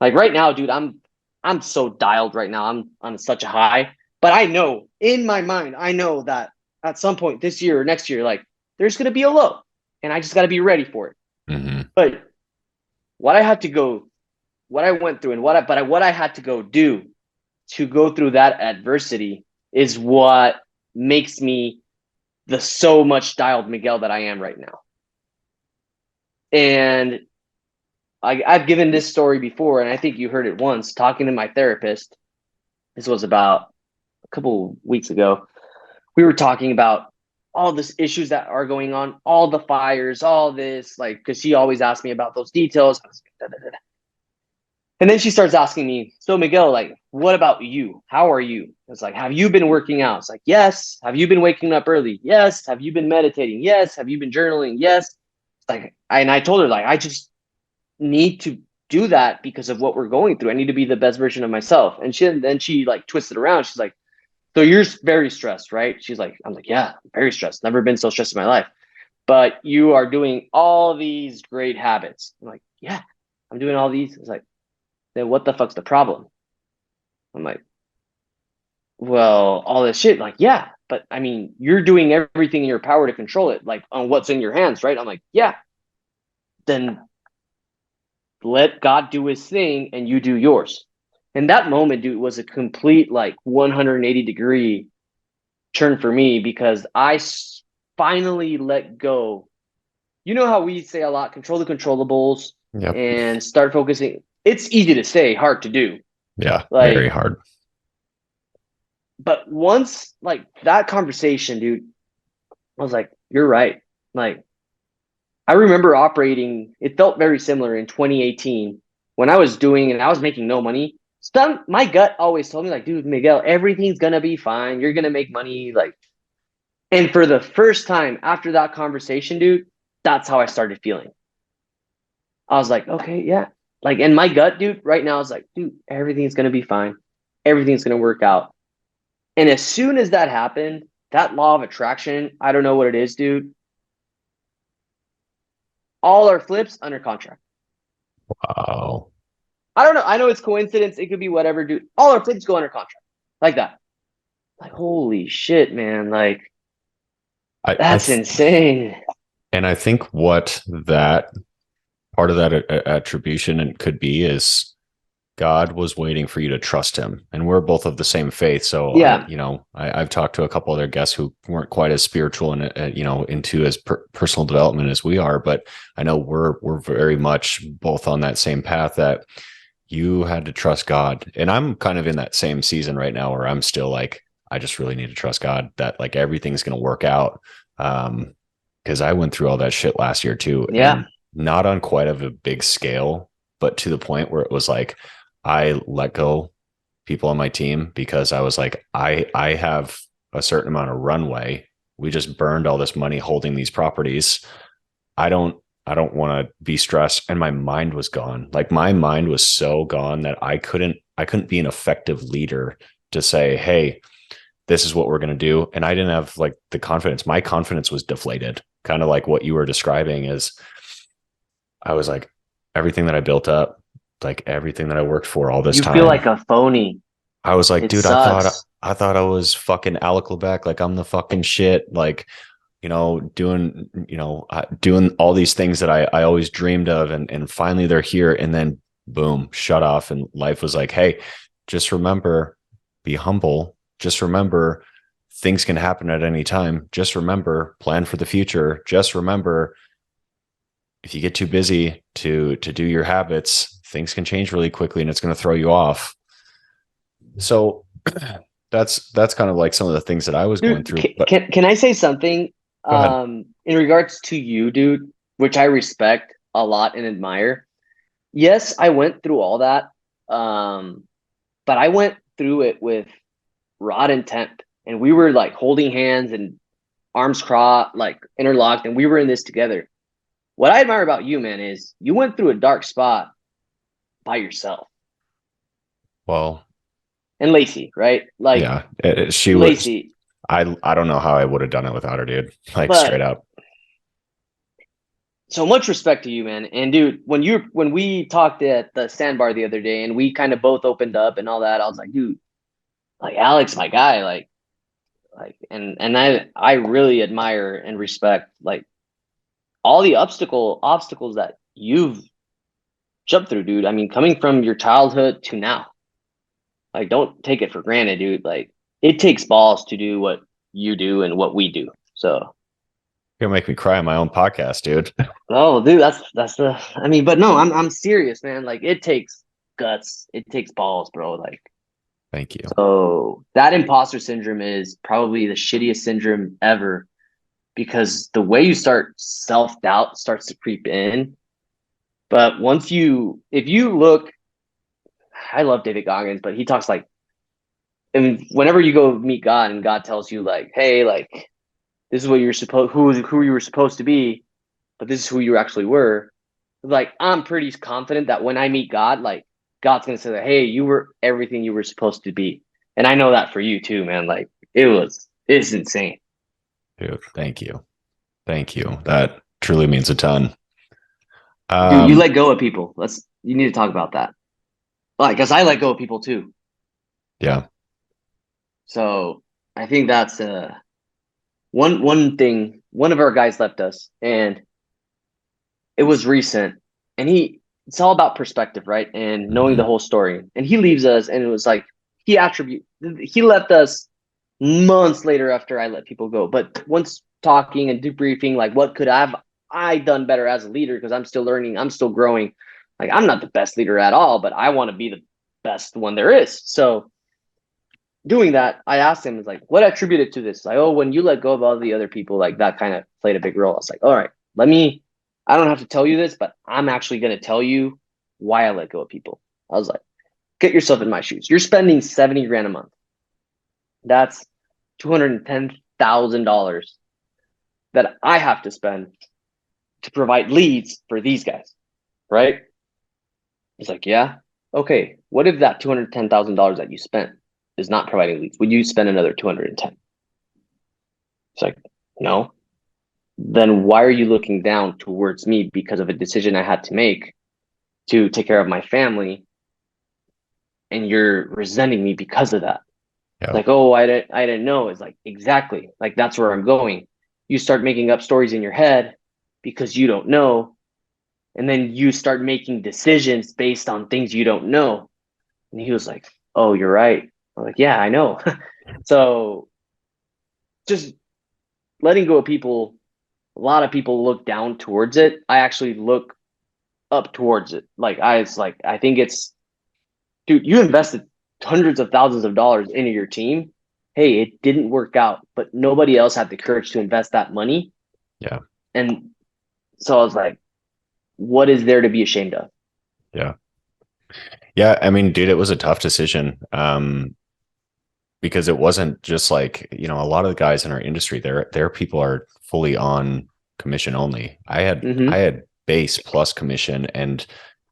Like, right now, dude, I'm so dialed right now. I'm on such a high. But I know, in my mind, I know that at some point this year or next year, like, there's gonna be a low. And I just gotta be ready for it. Mm-hmm. But what I had to go, what I went through, and what I had to go do to go through that adversity is what makes me the so much dialed Miguel that I am right now. And I've given this story before, and I think you heard it once, talking to my therapist. This was about a couple weeks ago. We were talking about all this issues that are going on, all the fires, all this, like, because she always asked me about those details. I was like, da, da, da, da. And then she starts asking me, so Miguel, like, what about you? How are you? It's like, have you been working out? It's like, yes. Have you been waking up early? Yes. Have you been meditating? Yes. Have you been journaling? Yes. It's like, and I told her, like, I just need to do that because of what we're going through. I need to be the best version of myself. And she like twisted around. She's like, so you're very stressed, right? She's like, I'm like, yeah, I'm very stressed. Never been so stressed in my life. But you are doing all these great habits. I'm like, yeah, I'm doing all these. It's like, then what the fuck's the problem? I'm like, well, all this shit. Like, yeah, but I mean, you're doing everything in your power to control it, like on what's in your hands, right? I'm like, yeah, then let God do his thing and you do yours. And that moment, dude, was a complete like 180-degree turn for me because finally let go. You know how we say a lot, control the controllables Yep. and start focusing. It's easy to say, hard to do. Yeah. Very Like, hard. but once like that conversation, dude, I was like, you're right. Like, I remember operating, it felt very similar in 2018 when I was doing and I was making no money. My gut always told me, like, dude, Miguel, everything's gonna be fine. You're gonna make money. Like, and for the first time after that conversation, dude, that's how I started feeling. I was like, okay, yeah. Like, and my gut, dude, right now is like, dude, everything's gonna be fine. Everything's gonna work out. And as soon as that happened, that law of attraction, I don't know what it is, dude. All our flips under contract. Wow. I don't know. I know it's coincidence. It could be whatever, dude. All our flips go under contract. Like that. Like, holy shit, man. Like, I, I that's th- insane. and I think what that part of that attribution and could be is God was waiting for you to trust him. And we're both of the same faith. So Yeah. I've talked to a couple other guests who weren't quite as spiritual and, into as personal development as we are, but I know we're very much both on that same path that you had to trust God. And I'm kind of in that same season right now where I'm still like, I just really need to trust God that like everything's going to work out. Because I went through all that shit last year too, Yeah. and not on quite of a big scale, but to the point where it was like I let go people on my team because I was like, I have a certain amount of runway. We just burned all this money holding these properties. I don't I don't want to be stressed. And my mind was gone. Like my mind was so gone that I couldn't be an effective leader to say, hey, this is what we're going to do. And I didn't have like the confidence. My confidence was deflated. Kind of like what you were describing is I was like, everything that I built up, like everything that I worked for all this You feel time, like a phony. I was like, It dude, sucks. I thought I was fucking Alec Lebec. Like I'm the fucking shit. Like, doing all these things that I always dreamed of. And finally they're here. And then boom, shut off. And life was like, hey, just remember, be humble. Just remember things can happen at any time. Just remember, plan for the future. Just remember, if you get too busy to do your habits, things can change really quickly and it's going to throw you off. So that's kind of like some of the things that I was going Dude, through. But can I say something go ahead. in regards to you, dude, which I respect a lot and admire? Yes, I went through all that. Um, but I went through it with rod intent and we were like holding hands and arms crossed, like interlocked, and we were in this together. What I admire about you, man, is you went through a dark spot by yourself. Well, And Lacey, right? Like yeah, she was. Lacey, I don't know how I would have done it without her, dude. Like straight but up. so much respect to you, man. And dude, when we talked at the sandbar the other day and we kind of both opened up and all that, I was like, dude, like Alex, my guy, and I really admire and respect like all the obstacles that you've jumped through, dude. I mean, coming from your childhood to now, like don't take it for granted, dude. Like it takes balls to do what you do and what we do. So, You're gonna make me cry on my own podcast, dude. oh, dude, that's the. I mean, but no, I'm serious, man. Like it takes guts, it takes balls, bro. Like Thank you. so, that imposter syndrome is probably the shittiest syndrome ever. because the way you start, self-doubt starts to creep in. But if you look, I love David Goggins, but he talks like, I mean, whenever you go meet God and God tells you like, hey, like this is what you're supposed, who you were supposed to be, but this is who you actually were. Like, I'm pretty confident that when I meet God, like God's gonna say that, hey, you were everything you were supposed to be. And I know that for you too, man. Like it's insane. Dude, thank you. Thank you. That truly means a ton. Dude, you Um, let go of people. You need to talk about that. Like, because I let go of people too. yeah. So I think that's one thing. One of our guys left us, and it was recent. And it's all about perspective, right? And knowing the Mhm. whole story. And he leaves us, and it was like he left us months later after I let people go. But once talking and debriefing, like what could I done better as a leader, because I'm still learning, I'm still growing. Like I'm not the best leader at all, but I want to be the best one there is. So doing that, I asked him, like, what attributed to this? Like, oh, when you let go of all the other people, like that kind of played a big role. I was like, all right, I don't have to tell you this, but I'm actually going to tell you why I let go of people. I was like, get yourself in my shoes. You're spending 70 grand a month. That's $210,000 that I have to spend to provide leads for these guys, right? He's like, yeah. Okay. What if that $210,000 that you spent is not providing leads? Would you spend another 210? It's like, no. Then why are you looking down towards me because of a decision I had to make to take care of my family, and you're resenting me because of that? Yeah. Like, oh, I didn't know. It's like, exactly. Like, that's where I'm going. You start making up stories in your head because you don't know. And then you start making decisions based on things you don't know. And he was like, oh, you're right. I'm like, yeah, I know. So just letting go of people, a lot of people look down towards it. I actually look up towards it. I think dude, you invested hundreds of thousands of dollars into your team. Hey, it didn't work out, but nobody else had the courage to invest that money. Yeah. And so I was like, what is there to be ashamed of? Yeah. Yeah. I mean, dude, it was a tough decision. Because it wasn't just like, a lot of the guys in our industry, their people are fully on commission only. I Mm-hmm. had base plus commission and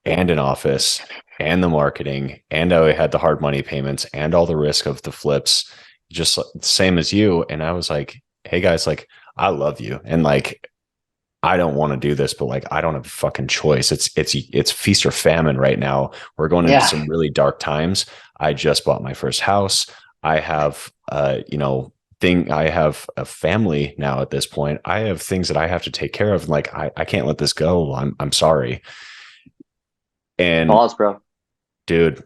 an office and the marketing, and I had the hard money payments and all the risk of the flips, just same as you. And I was like, hey guys, like I love you. And like I don't want to do this, but like I don't have a fucking choice. It's feast or famine right now. We're going into Yeah. some really dark times. I just bought my first house. I have I have a family now at this point. I have things that I have to take care of. And like I can't let this go. I'm sorry. And Pause, bro. dude,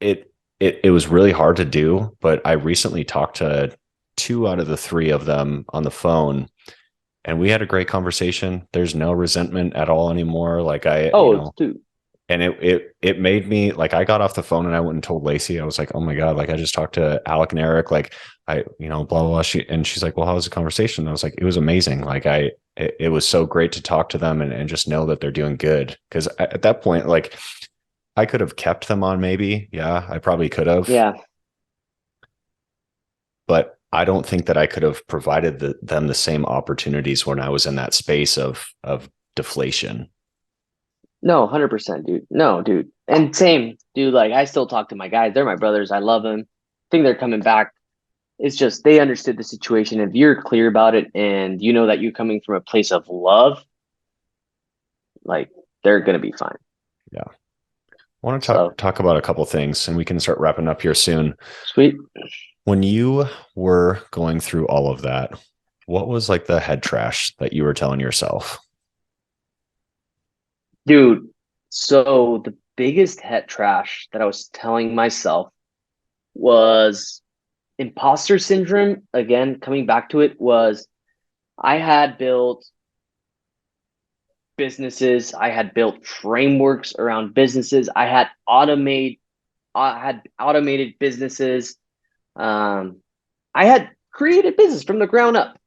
it was really hard to do, but I recently talked to two out of the three of them on the phone, and we had a great conversation. There's no resentment at all anymore. Like Oh, dude. and it made me like I got off the phone and I went and told Lacey. I was like, oh my god, like I just talked to Alec and Eric. Like blah blah blah. She's like, well, how was the conversation? And I was like, it was amazing. Like it was so great to talk to them and just know that they're doing good. Because at that point, like I could have kept them on, maybe. Yeah, I probably could have, Yeah. but I don't think that I could have provided them the same opportunities when I was in that space of deflation. No, 100%, dude. No, dude. And same, dude. Like, I still talk to my guys. They're my brothers. I love them. I think they're coming back. It's just they understood the situation. If you're clear about it and you know that you're coming from a place of love, like, they're going to be fine. Yeah. I want to So, talk about a couple things, and we can start wrapping up here soon. sweet. When you were going through all of that, what was like the head trash that you were telling yourself? Dude, so the biggest head trash that I was telling myself was imposter syndrome. Again, coming back to it, was I had built businesses, I had built frameworks around businesses, I had automated businesses. I had created business from the ground up.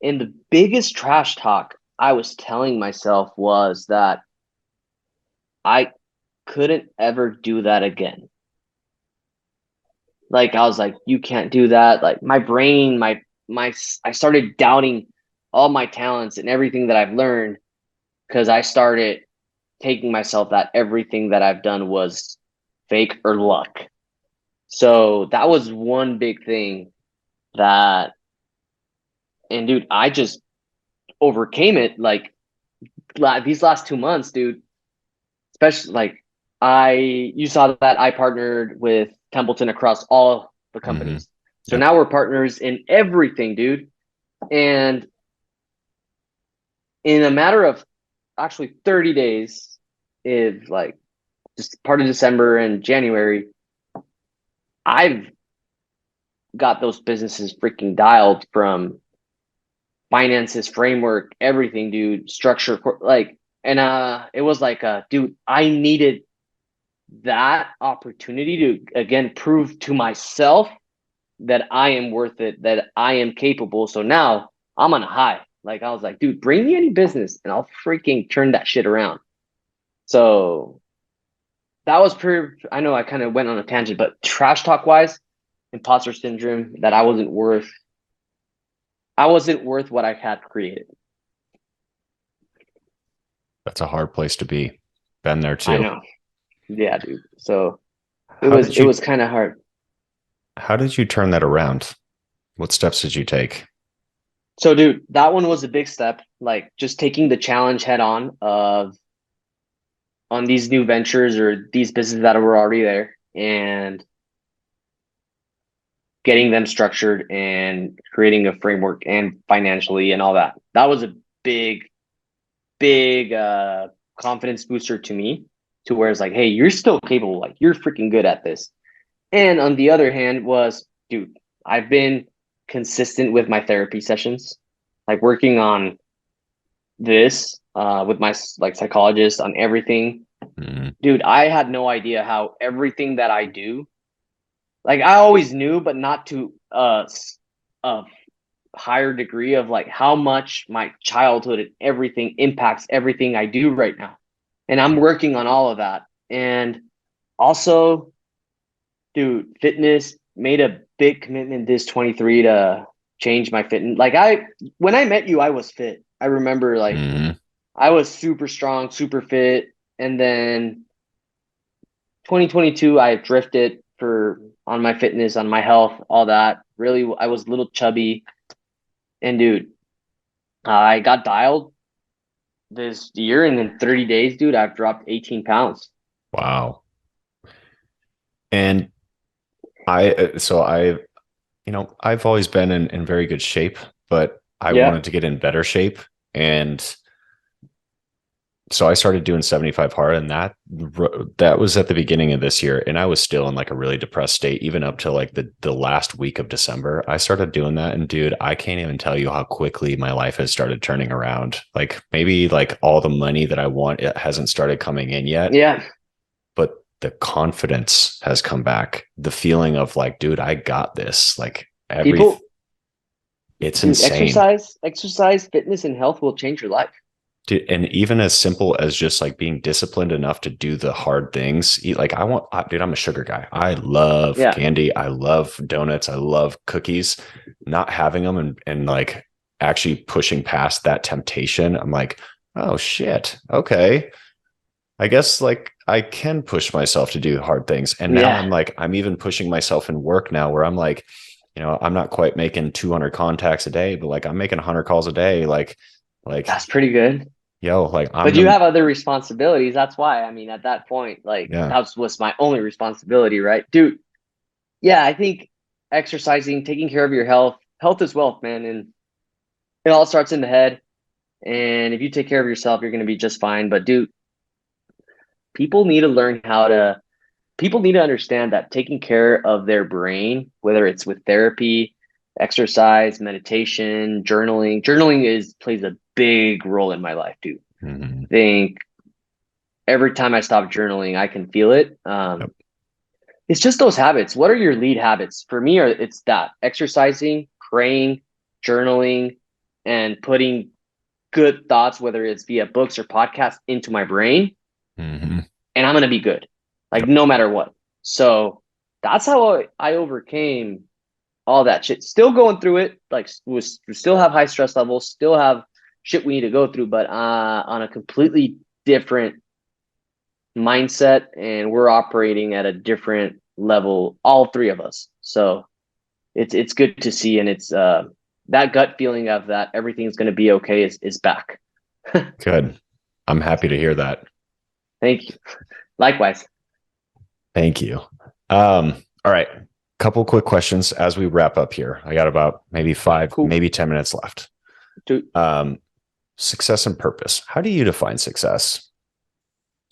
And the biggest trash talk I was telling myself was that I couldn't ever do that again. Like I was like, you can't do that. Like my brain, I started doubting all my talents and everything that I've learned because I started taking myself that everything that I've done was fake or luck. So that was one big thing that, and dude, I just overcame it. Like these last 2 months, dude, especially like you saw that I partnered with Templeton across all the Hmm. companies. So Yep. now we're partners in everything, dude. And in a matter of actually 30 days, if like just part of December and January, I've got those businesses freaking dialed from finances, framework, everything, dude, structure, like, and it was like, dude, I needed that opportunity to again prove to myself that I am worth it, that I am capable. So now I'm on a high. Like I was like, dude, bring me any business and I'll freaking turn that shit around. So that was pretty. I know I kind of went on a tangent, but trash talk wise, imposter syndrome, that I wasn't worth what I had created. That's a hard place to be. Been there I too. know. Yeah, dude. So it How was did it you was kind of hard. how did you turn that around? What steps did you take? So dude, that one was a big step. Like just taking the challenge head on these new ventures or these businesses that were already there and getting them structured and creating a framework and financially and all that. That was a big, big confidence booster to me, to where it's like, hey, you're still capable. Like you're freaking good at this. And on the other hand was, dude, I've been consistent with my therapy sessions, like working on this with my like psychologist on everything. Mm, Dude, I had no idea how everything that I do, like I always knew, but not to a higher degree of like how much my childhood and everything impacts everything I do right now. And I'm working on all of that. And also, dude, fitness, made a big commitment this 23 to change my fitness. Like when I met you, I was fit. I remember like mm, I was super strong, super fit. And then 2022, I drifted for on my fitness, on my health, all that. Really, I was a little chubby. And dude, I got dialed this year, and in 30 days, dude, I've dropped 18 pounds. wow. And I've always been in very good shape, but I Yeah. wanted to get in better shape. And so I started doing 75 hard, and that was at the beginning of this year. And I was still in like a really depressed state, even up to like the last week of December. I started doing that. And dude, I can't even tell you how quickly my life has started turning around. Like maybe like all the money that I want, it hasn't started coming in yet, Yeah. but the confidence has come back. The feeling of like, dude, I got this. Like People, it's dude, insane. exercise, fitness, and health will change your life. Dude, and even as simple as just like being disciplined enough to do the hard things. Like dude, I'm a sugar guy. I love Yeah. candy. I love donuts. I love cookies. Not having them and like actually pushing past that temptation. I'm like, oh shit. Okay. I guess like I can push myself to do hard things. And now Yeah. I'm like, I'm even pushing myself in work now where I'm like, I'm not quite making 200 contacts a day, but like I'm making 100 calls a day. Like, That's pretty good. yo, like I'm But you the, have other responsibilities. That's why. I mean, at that point, like yeah. that was my only responsibility, right? Dude, yeah, I think exercising, taking care of your health, health is wealth, man. And it all starts in the head. And if you take care of yourself, you're going to be just fine. But dude, people need to learn how to, people need to understand that taking care of their brain, whether it's with therapy, exercise, meditation, journaling plays a big role in my life, dude. Mhm. I think every time I stop journaling, I can feel it. Yep. It's just those habits. What are your lead habits? For me, it's that exercising, praying, journaling. and putting good thoughts, whether it's via books or podcasts, into my brain, Mm-hmm. and I'm gonna be good, like Yep. no matter what. So that's how I overcame all that shit. Still going through it, like we still have high stress levels, still have shit we need to go through, but on a completely different mindset, and we're operating at a different level, all three of us. So it's good to see, and it's that gut feeling of that everything's going to be okay is back. Good. I'm happy to hear that. Thank you. Likewise. Thank you. All right. Couple quick questions as we wrap up here. I got about maybe 5, Cool. maybe 10 minutes left. Dude, Success and purpose. How do you define success?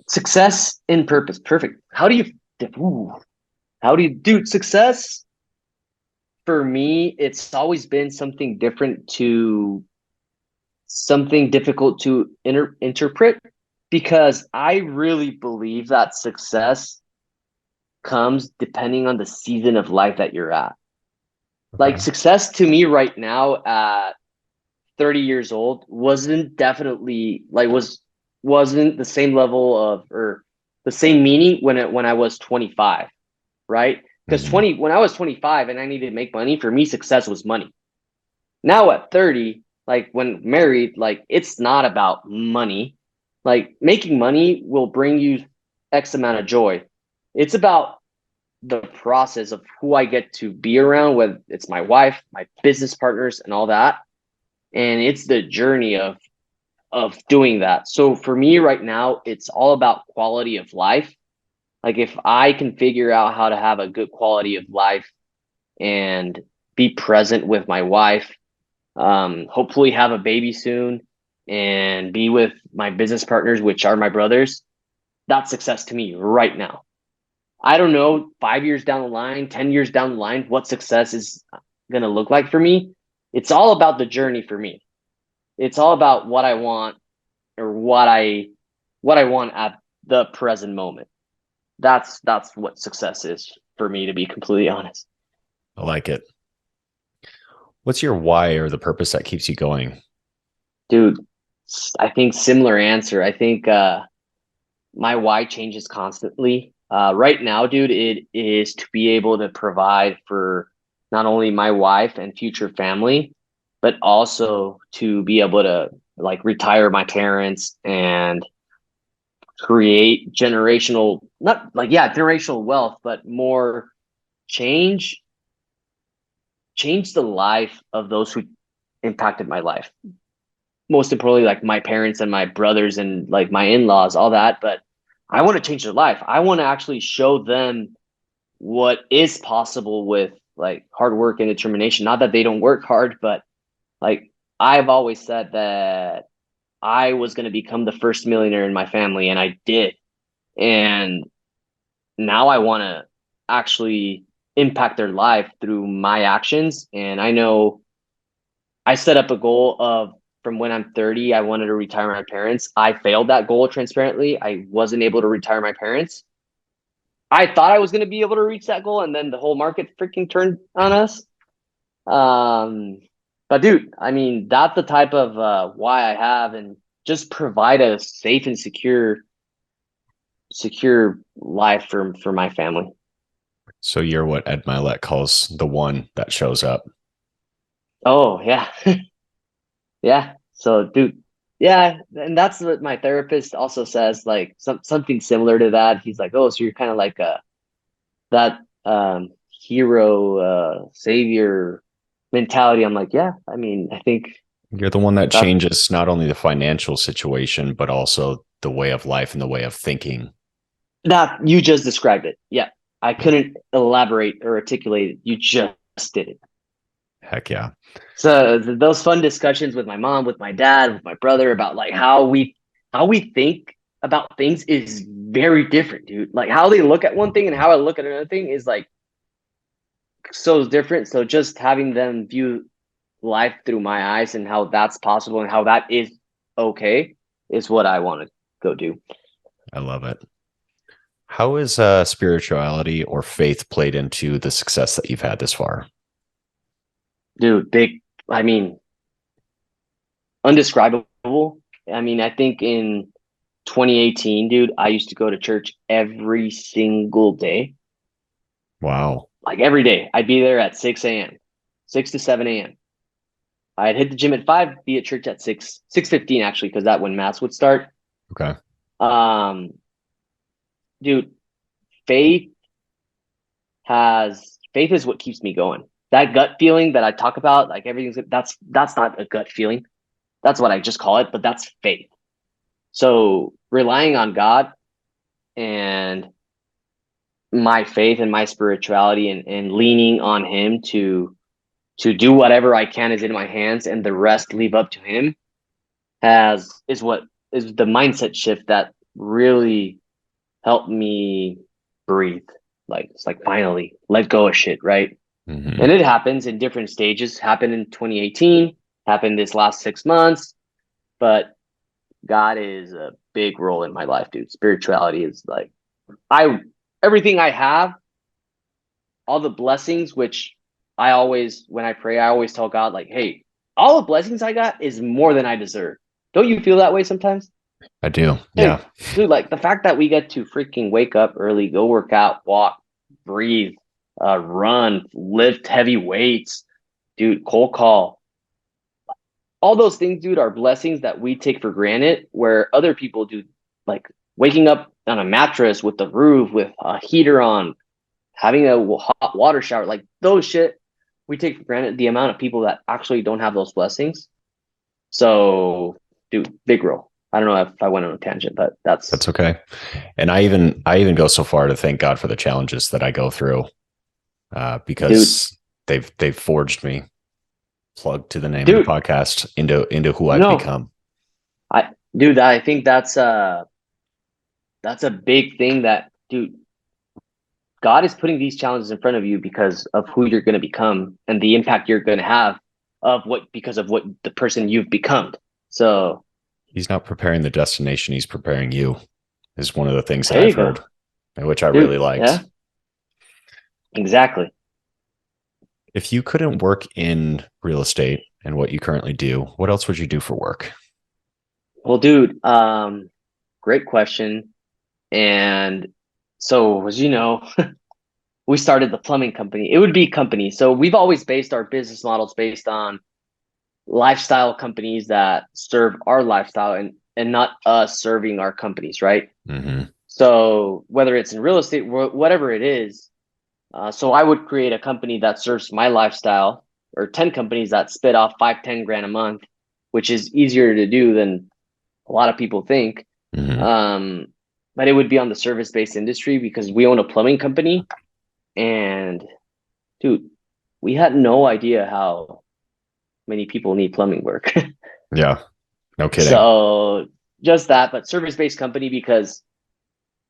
success in purpose. Perfect. How do you do success? For me, it's always been something different to something difficult to interpret, because I really believe that success comes depending on the season of life that you're at. Like Okay. success to me right now at 30 years old wasn't definitely like wasn't the same level of, or the same meaning when I was 25, right? Because Mhm. when I was 25 and I needed to make money, for me success was money. Now at 30, like when married, like it's not about money. Like making money will bring you X amount of joy. It's about the process of who I get to be around, whether it's my wife, my business partners, and all that. And it's the journey of doing that. So for me right now, it's all about quality of life. Like if I can figure out how to have a good quality of life and be present with my wife, hopefully have a baby soon, and be with my business partners, which are my brothers, that's success to me right now. I don't know 5 years down the line, 10 years down the line, what success is going to look like for me. It's all about the journey for me. It's all about what I want, or what I want at the present moment. That's what success is for me, to be completely honest. I like it. What's your why or the purpose that keeps you going? Dude, I think similar answer. I think my why changes constantly. Right now, dude, it is to be able to provide for not only my wife and future family, but also to be able to like retire my parents and create generational, not like, yeah, generational wealth, but more change, change the life of those who impacted my life. Most importantly, like my parents and my brothers and like my in-laws, all that. But I want to change their life. I want to actually show them what is possible with like hard work and determination. Not that they don't work hard, but like I've always said that I was going to become the first millionaire in my family, and I did. And now I want to actually impact their life through my actions. And I know I set up a goal of, from when I'm 30, I wanted to retire my parents. I failed that goal transparently. I wasn't able to retire my parents. I thought I was going to be able to reach that goal, and then the whole market freaking turned on us. Um, but dude, I mean, that's the type of why I have, and just provide a safe and secure life for my family. So you're what Ed Milet calls the one that shows up. Oh yeah, yeah. So dude, yeah, and that's what my therapist also says. Like something similar to that. He's like, oh, so you're kind of like that hero savior mentality. I'm like, yeah. I mean, I think You're the one that that changes not only the financial situation, but also the way of life and the way of thinking. that you just described it. Yeah, I couldn't elaborate or articulate it. You just did it. Heck yeah. So those fun discussions with my mom, with my dad, with my brother about like how we think about things is very different, dude. Like how they look at one thing and how I look at another thing is like so different. So just having them view life through my eyes and how that's possible and how that is okay is what I want to go do. I love it. How is spirituality or faith played into the success that you've had this far? Dude, big, I mean, undescribable. I mean, I think in 2018, dude, I used to go to church every single day. Wow. Like every day. I'd be there at 6 a.m., 6 to 7 a.m. I'd hit the gym at 5, be at church at 6:15 actually, because that when mass would start. Okay. Um, dude, faith faith is what keeps me going. That gut feeling that I talk about, like everything's that's not a gut feeling. That's what I just call it, but that's faith. So relying on God and my faith and my spirituality and leaning on him to do whatever I can is in my hands and the rest leave up to him is what is the mindset shift that really helped me breathe. Like it's like finally let go of shit, right? Mm-hmm. And it happens in different stages. Happened in 2018, happened this last 6 months, but God is a big role in my life, dude. Spirituality is like I everything I have, all the blessings, which I always when I pray, I always tell God, like, hey, all the blessings I got is more than I deserve. Don't you feel that way sometimes? I do. Hey, Yeah. dude, like the fact that we get to freaking wake up early, go work out, walk, breathe, run, lift heavy weights, dude, cold call, all those things, dude, are blessings that we take for granted, where other people do, like waking up on a mattress with the roof, with a heater on, having a hot water shower, like those shit we take for granted. The amount of people that actually don't have those blessings. So, dude, big role. I don't know if I went on a tangent, but That's okay. And I even go so far to thank God for the challenges that I go through, dude, because they've forged me. Plug to the name of the dude. podcast into who I've No, become. I think that's a big thing that, dude, God is putting these challenges in front of you because of who you're going to become and the impact you're going to have because of what the person you've become. So He's not preparing the destination; he's preparing you. Is one of the things that there I've you go, heard, which I really dude. liked. Yeah, exactly. If you couldn't work in real estate and what you currently do, what else would you do for work? Well, dude, great question. And so, as you know, we started the plumbing company. It would be company. So we've always based our business models based on lifestyle companies that serve our lifestyle and not us serving our companies, right? Mm-hmm. So whether it's in real estate, whatever it is, so I would create a company that serves my lifestyle, or 10 companies that spit off 5-10 grand a month, which is easier to do than a lot of people think. Mm-hmm. But it would be on the service-based industry because we own a plumbing company, and dude, we had no idea how many people need plumbing work. Yeah, no kidding. So just that, but service-based company because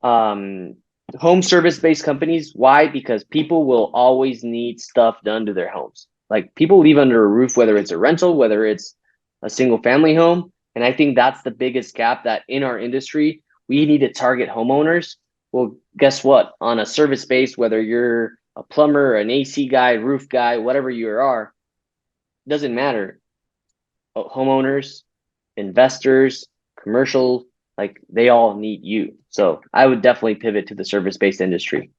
um home service-based companies, why? Because people will always need stuff done to their homes. Like people live under a roof, whether it's a rental, whether it's a single family home. And I think that's the biggest gap that in our industry, we need to target homeowners. Well, guess what? On a service base, whether you're a plumber, an AC guy, roof guy, whatever you are, doesn't matter. Homeowners, investors, commercial, like they all need you. So I would definitely pivot to the service-based industry.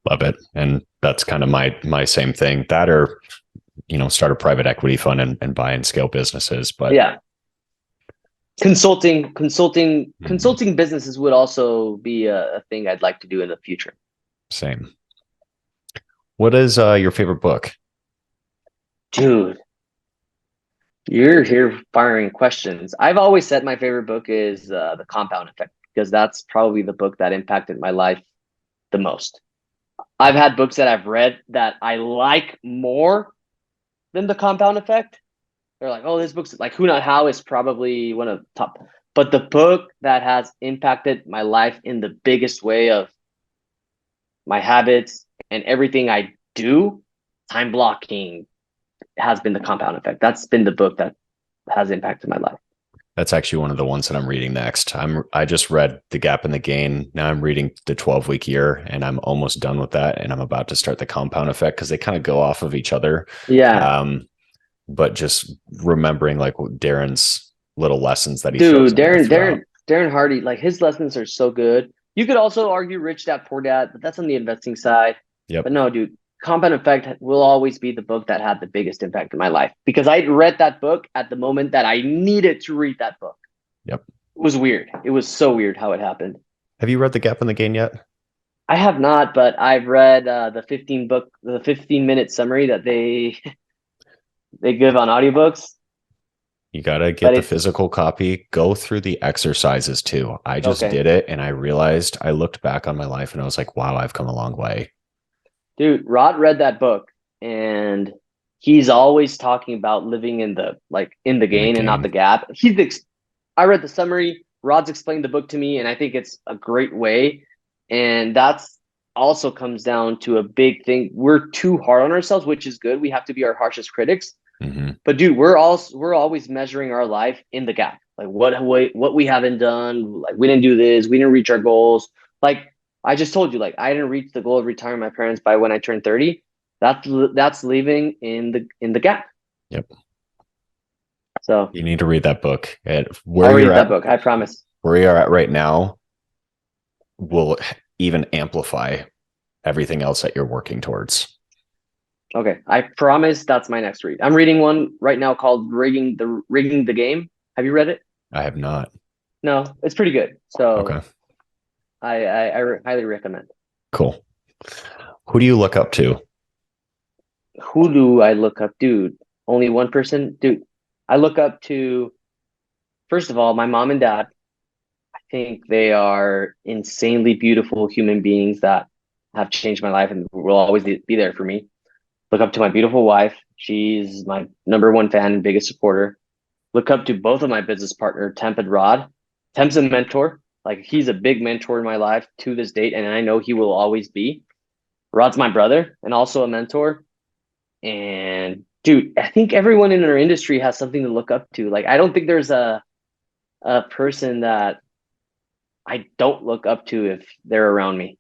Love it. And that's kind of my same thing. That or, start a private equity fund and buy and scale businesses. But Yeah. Consulting Mhm. businesses would also be a thing I'd like to do in the future. Same. What is your favorite book? Dude, you're here firing questions. I've always said my favorite book is The Compound Effect because that's probably the book that impacted my life the most. I've had books that I've read that I like more than The Compound Effect. They're like, oh, this book's like Who Not How is probably one of the top. But the book that has impacted my life in the biggest way of my habits and everything I do, time blocking, has been The Compound Effect. That's been the book that has impacted my life. That's actually one of the ones that I'm reading next. I just read The Gap and the Gain. Now I'm reading the 12-week year and I'm almost done with that. And I'm about to start The Compound Effect because they kind of go off of each other. Yeah. Um, but just remembering like Darren's little lessons that he throws Dude, in there throughout. Darren Hardy, like his lessons are so good. You could also argue Rich Dad Poor Dad, but that's on the investing side. Yep. But no, dude, Compound Effect will always be the book that had the biggest impact in my life because I read that book at the moment that I needed to read that book. Yep. It was weird. It was so weird how it happened. Have you read The Gap and the Gain yet? I have not, but I've read the 15-minute summary that they give on audiobooks. You got to But get the it's physical copy, go through the exercises too. I just okay. did it and I realized I looked back on my life and I was like, wow, I've come a long way. Dude, Rod read that book and he's always talking about living in the In the gain and not the gain. gap. I read the summary, Rod's explained the book to me and I think it's a great way. And that's also comes down to a big thing. We're too hard on ourselves, which is good. We have to be our harshest critics. Mm-hmm. But dude, we're always measuring our life in the gap. Like what we haven't done, like we didn't do this, we didn't reach our goals. Like I just told you, like I didn't reach the goal of retiring my parents by when I turned 30. That's living in the gap. Yep. So You need to read that book. And I'll read that book. I promise. where you're at right now will even amplify everything else that you're working towards. Okay, I promise that's my next read. I'm reading one right now called Rigging the Game. Have you read it? I have not. No, it's pretty good. So Okay. I highly recommend. Cool. Who do you look up to? Who do I look up, dude? Only one person, dude. I look up to first of all my mom and dad. I think they are insanely beautiful human beings that have changed my life and will always be there for me. Look up to my beautiful wife. She's my number one fan and biggest supporter. Look up to both of my business partner, Temp and Rod. Temp's a mentor. Like he's a big mentor in my life to this date, and I know he will always be. Rod's my brother and also a mentor. And dude, I think everyone in our industry has something to look up to. Like I don't think there's a person that I don't look up to if they're around me.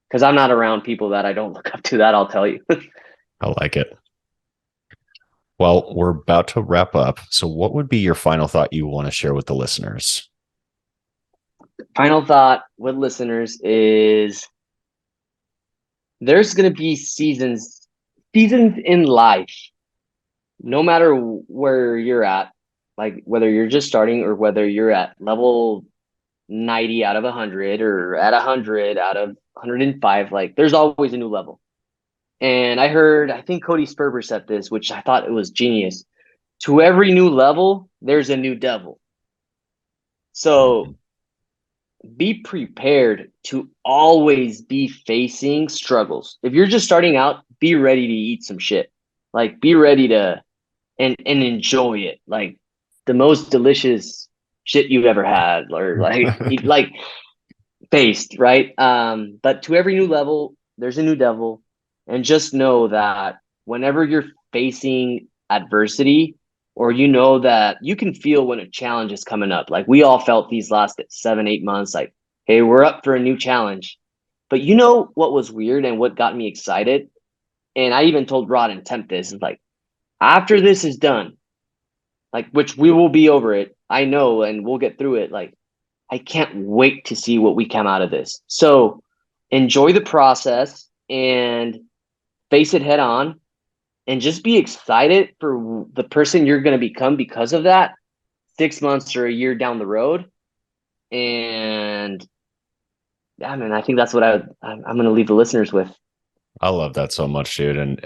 Because I'm not around people that I don't look up to, that I'll tell you. I like it. Well, we're about to wrap up. So, what would be your final thought you want to share with the listeners? Final thought with listeners is there's gonna be seasons in life, no matter where you're at, like whether you're just starting or whether you're at level 90 out of 100 or at 100 out of 105, like there's always a new level. And I think Cody Sperber said this, which I thought it was genius. To every new level, there's a new devil. So be prepared to always be facing struggles. If you're just starting out, be ready to eat some shit. Like be ready to and enjoy it. Like the most delicious shit you've ever had or like faced, right? But to every new level, there's a new devil. And just know that whenever you're facing adversity, or you know that you can feel when a challenge is coming up. Like we all felt these last 7, 8 months, like, hey, we're up for a new challenge. But you know what was weird and what got me excited? And I even told Rod and Temp this is like, after this is done, like which we will be over it, I know, and we'll get through it. Like, I can't wait to see what we come out of this. So enjoy the process and face it head on and just be excited for the person you're going to become because of that 6 months or a year down the road. And yeah, man, I think that's what I'm going to leave the listeners with. I love that so much, dude. And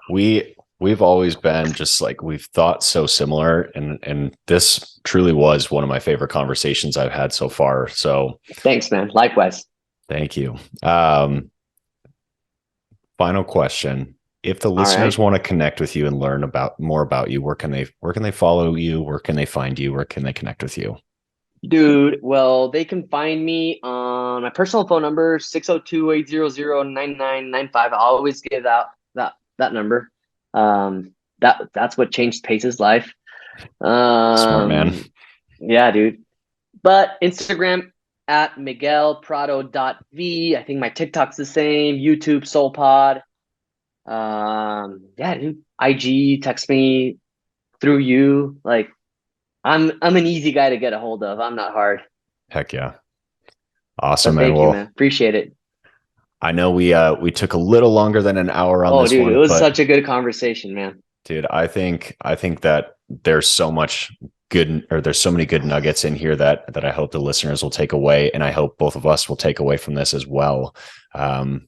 we've always been just like we've thought so similar, and this truly was one of my favorite conversations I've had so far. So Thanks, man. Likewise. thank you. Final question. If the All listeners right. want to connect with you and learn about more about you, where can they follow you? Where can they find you? Where can they connect with you? Dude, well, they can find me on my personal phone number, 602-800-9995. I always give out that number. That's what changed Pace's life. Smart man. Yeah, dude. But Instagram at miguelprado.v. I think my TikTok's the same. YouTube, SoulPod. Yeah, dude. IG, text me through you. Like I'm an easy guy to get a hold of. I'm not hard. Heck yeah. Awesome, But man. thank you, Well, man. Appreciate it. I know we took a little longer than an hour on Oh, this dude, it one, was but such a good conversation, man. dude, I think that there's so much good, or there's so many good nuggets in here that I hope the listeners will take away, and I hope both of us will take away from this as well.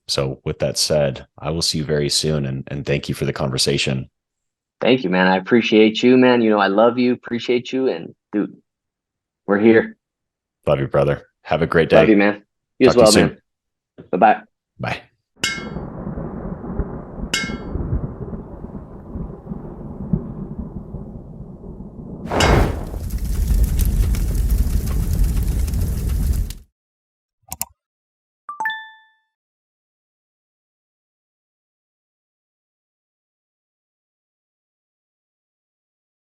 So with that said, I will see you very soon, and thank you for the conversation. Thank you, man. I appreciate you, man. You know, I love you, appreciate you, and dude, we're here. Love you, brother. Have a great Love day. you, man. You as Talk to you well, soon. man. Bye bye. Bye.